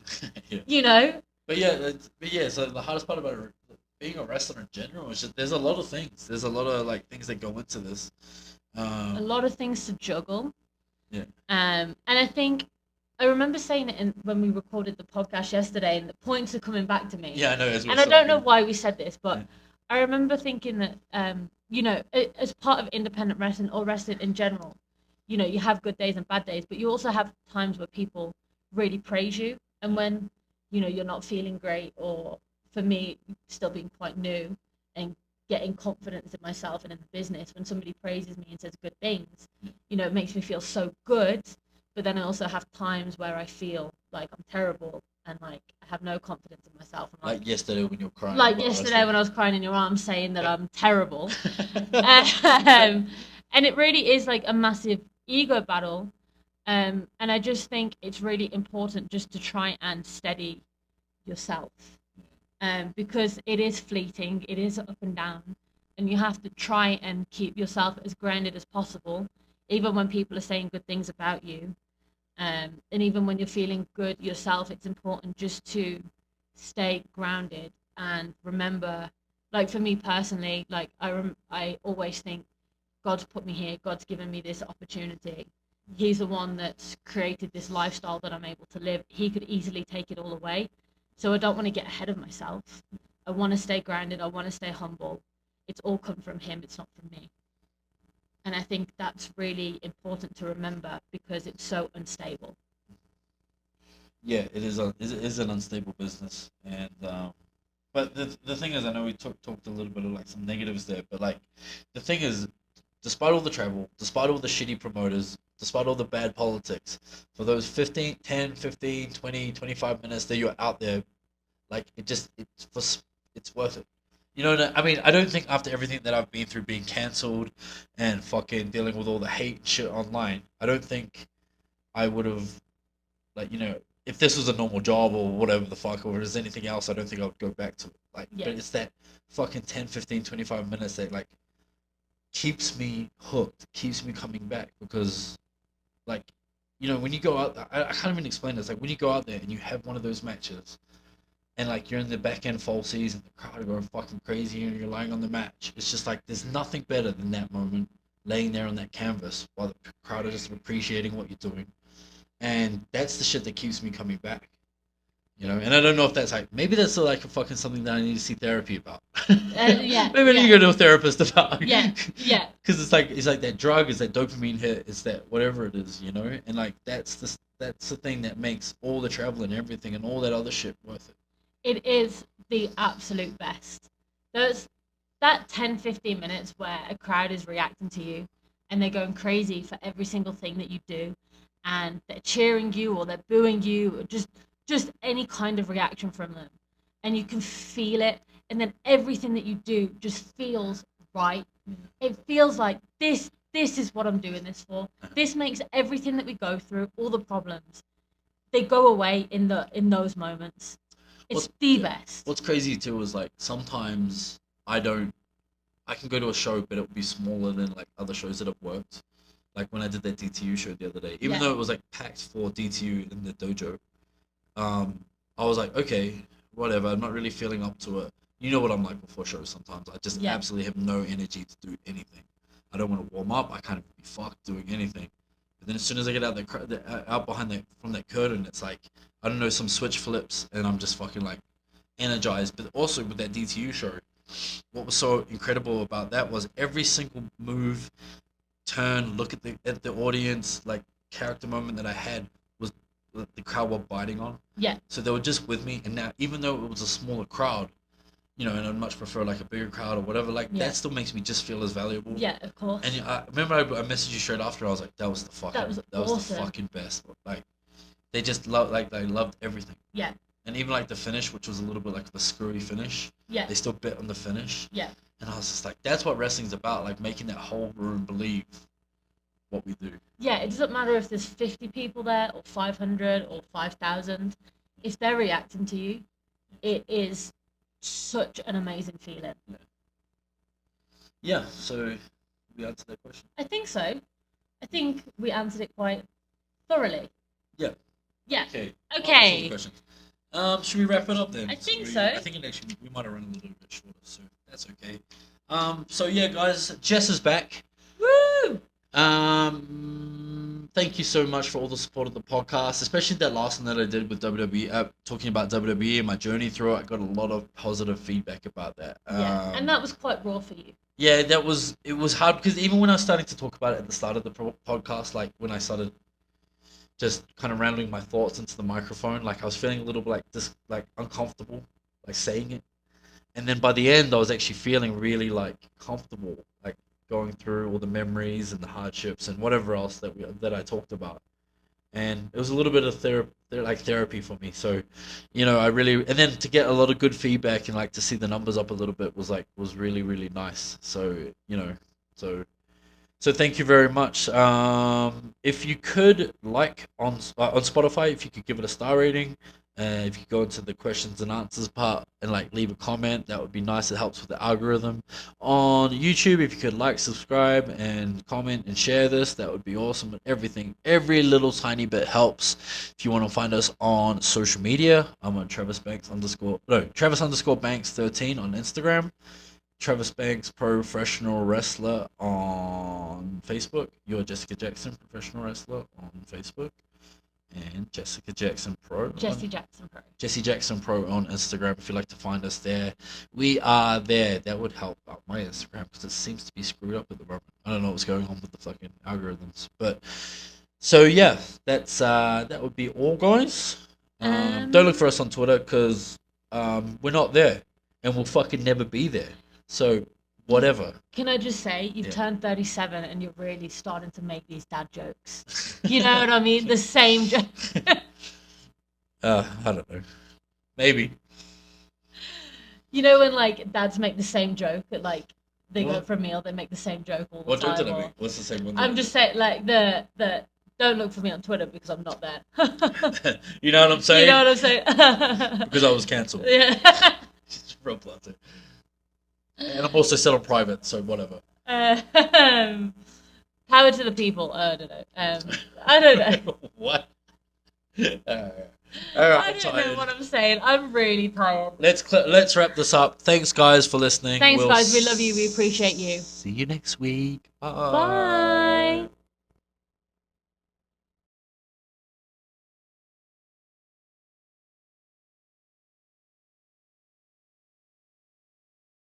[SPEAKER 1] Yeah.
[SPEAKER 2] You know?
[SPEAKER 1] But yeah, so the hardest part about being a wrestler in general is just there's a lot of things. There's a lot of like things that go into this.
[SPEAKER 2] A lot of things to juggle.
[SPEAKER 1] Yeah.
[SPEAKER 2] And I think I remember saying it when we recorded the podcast yesterday, and the points are coming back to me.
[SPEAKER 1] Yeah, I know.
[SPEAKER 2] And I don't know why we said this, but
[SPEAKER 1] Yeah.
[SPEAKER 2] I remember thinking that, you know, as part of independent wrestling or wrestling in general, you know, you have good days and bad days, but you also have times where people really praise you. And when, you know, you're not feeling great, or for me, still being quite new and getting confidence in myself and in the business, when somebody praises me and says good things, you know, it makes me feel so good. But then I also have times where I feel like I'm terrible and like I have no confidence in myself. And
[SPEAKER 1] Like yesterday when you were crying.
[SPEAKER 2] like
[SPEAKER 1] about
[SPEAKER 2] yesterday when I was crying in your arms saying that I'm terrible.
[SPEAKER 1] wrestling.
[SPEAKER 2] And it really is like a massive ego battle. And I just think it's really important just to try and steady yourself. Because it is fleeting, it is up and down, and you have to try and keep yourself as grounded as possible, even when people are saying good things about you. And even when you're feeling good yourself, it's important just to stay grounded and remember. Like for me personally, like I always think God's put me here. God's given me this opportunity. He's the one that's created this lifestyle that I'm able to live. He could easily take it all away. So I don't want to get ahead of myself. I want to stay grounded. I want to stay humble. It's all come from him. It's not from me. And I think that's really important to remember because it's so unstable.
[SPEAKER 1] Yeah, it is an unstable business, and but the thing is, I know we talked a little bit of like some negatives there, but like the thing is, despite all the travel, despite all the shitty promoters, despite all the bad politics, for those 10, 15, 20, 25 minutes that you're out there, like it's worth it. You know, I mean, I don't think after everything that I've been through, being cancelled and fucking dealing with all the hate and shit online, I don't think I would have, like, if this was a normal job or whatever the fuck, or if there's anything else, I don't think I would go back to it. Like,
[SPEAKER 2] Yeah.
[SPEAKER 1] but it's that fucking 10, 15, 25 minutes that, like, keeps me hooked, keeps me coming back because, like, when you go out, I can't even explain this. Like, when you go out there and you have one of those matches and, like, you're in the back end falsies and the crowd are going fucking crazy and you're lying on the match, it's just like, there's nothing better than that moment, laying there on that canvas while the crowd are just appreciating what you're doing. And that's the shit that keeps me coming back. And I don't know if that's like, maybe that's like a fucking something that I need to see therapy about.
[SPEAKER 2] Yeah,
[SPEAKER 1] Maybe I need to go to a therapist about.
[SPEAKER 2] Yeah.
[SPEAKER 1] Because it's like that drug, it's that dopamine hit, it's that whatever it is, and like that's the thing that makes all the travel and everything and all that other shit worth it.
[SPEAKER 2] It is the absolute best. There's that 10, 15 minutes where a crowd is reacting to you and they're going crazy for every single thing that you do, and they're cheering you or they're booing you, or just any kind of reaction from them, and you can feel it, and then everything that you do just feels right. It feels like this is what I'm doing this for. This makes everything that we go through, all the problems, they go away in those moments. It's the best.
[SPEAKER 1] What's crazy too is like sometimes I can go to a show, but it will be smaller than like other shows that I've worked. Like when I did that DTU show the other day, even though it was like packed for DTU in the dojo, I was like, okay, whatever. I'm not really feeling up to it. You know what I'm like before shows sometimes. I just absolutely have no energy to do anything. I don't want to warm up. I can't even be fucked doing anything. But then as soon as I get out behind from that curtain, it's like, I don't know, some switch flips, and I'm just fucking like energized. But also with that DTU show, what was so incredible about that was every single move, turn, look at the audience, like character moment that I had was the crowd were biting on.
[SPEAKER 2] Yeah.
[SPEAKER 1] So they were just with me, and now even though it was a smaller crowd, and I'd much prefer like a bigger crowd or whatever, like that still makes me just feel as valuable.
[SPEAKER 2] Yeah, of course.
[SPEAKER 1] And I remember I messaged you straight after. I was like, that was
[SPEAKER 2] awesome.
[SPEAKER 1] was the fucking best. Like they just they loved everything.
[SPEAKER 2] Yeah.
[SPEAKER 1] And even like the finish, which was a little bit like the screwy finish.
[SPEAKER 2] Yeah.
[SPEAKER 1] They still bet on the finish.
[SPEAKER 2] Yeah.
[SPEAKER 1] And I was just like, that's what wrestling's about, like making that whole room believe what we do.
[SPEAKER 2] Yeah, it doesn't matter if there's 50 people there or 500 or 5,000. If they're reacting to you, it is such an amazing feeling.
[SPEAKER 1] Yeah, so we answered that question.
[SPEAKER 2] I think so. I think we answered it quite thoroughly.
[SPEAKER 1] Yeah.
[SPEAKER 2] Yeah.
[SPEAKER 1] Okay.
[SPEAKER 2] Okay.
[SPEAKER 1] Questions. Should we wrap it up then?
[SPEAKER 2] I think so.
[SPEAKER 1] I think we might have run a little bit shorter, so that's okay. So yeah, guys, Jess is back.
[SPEAKER 2] Woo!
[SPEAKER 1] Thank you so much for all the support of the podcast, especially that last one that I did with WWE, talking about WWE and my journey through it. I got a lot of positive feedback about that.
[SPEAKER 2] Yeah, and that was quite raw for you.
[SPEAKER 1] Yeah, it was hard because even when I was starting to talk about it at the start of the podcast, like when I started just kind of rambling my thoughts into the microphone, like I was feeling a little bit like uncomfortable, like saying it. And then by the end, I was actually feeling really like comfortable, like going through all the memories and the hardships and whatever else that I talked about. and it was a little bit of therapy for me. So, I really, and then to get a lot of good feedback and like to see the numbers up a little bit was really really nice. So, so so thank you very much. If you could on Spotify, if you could give it a star rating, if you could go into the questions and answers part and like leave a comment, that would be nice. It helps with the algorithm. On YouTube, if you could like, subscribe, and comment and share this, that would be awesome. And every little tiny bit helps. If you want to find us on social media, I'm on Travis_Banks 13 on Instagram. Travis Banks, professional wrestler on Facebook. You're Jessica Jackson, professional wrestler on Facebook. And Jessica Jackson Pro.
[SPEAKER 2] Jessy Jackson Pro.
[SPEAKER 1] Jessy Jackson Pro on Instagram if you'd like to find us there. We are there. That would help out my Instagram because it seems to be screwed up at the moment. I don't know what's going on with the fucking algorithms. But, so yeah, that would be all, guys. Don't look for us on Twitter because we're not there. And we'll fucking never be there. So, whatever.
[SPEAKER 2] Can I just say, you've turned 37 and you're really starting to make these dad jokes. You know what I mean? The same joke.
[SPEAKER 1] I don't know. Maybe.
[SPEAKER 2] You know when, like, dads make the same joke at, like, they go for a meal, they make the same joke all the
[SPEAKER 1] what
[SPEAKER 2] time.
[SPEAKER 1] What joke did I make? What's the same one?
[SPEAKER 2] I'm just saying, like, the don't look for me on Twitter because I'm not there.
[SPEAKER 1] You know what I'm saying?
[SPEAKER 2] You know what I'm saying?
[SPEAKER 1] Because I was cancelled.
[SPEAKER 2] Yeah.
[SPEAKER 1] Real planted. And I'm also still on private, so whatever.
[SPEAKER 2] Power to the people. I don't know. I don't know.
[SPEAKER 1] What? All right,
[SPEAKER 2] I don't know what I'm saying. I'm really tired.
[SPEAKER 1] Let's wrap this up. Thanks, guys, for listening.
[SPEAKER 2] Thanks, guys. We love you. We appreciate you.
[SPEAKER 1] See you next week. Bye.
[SPEAKER 2] Bye.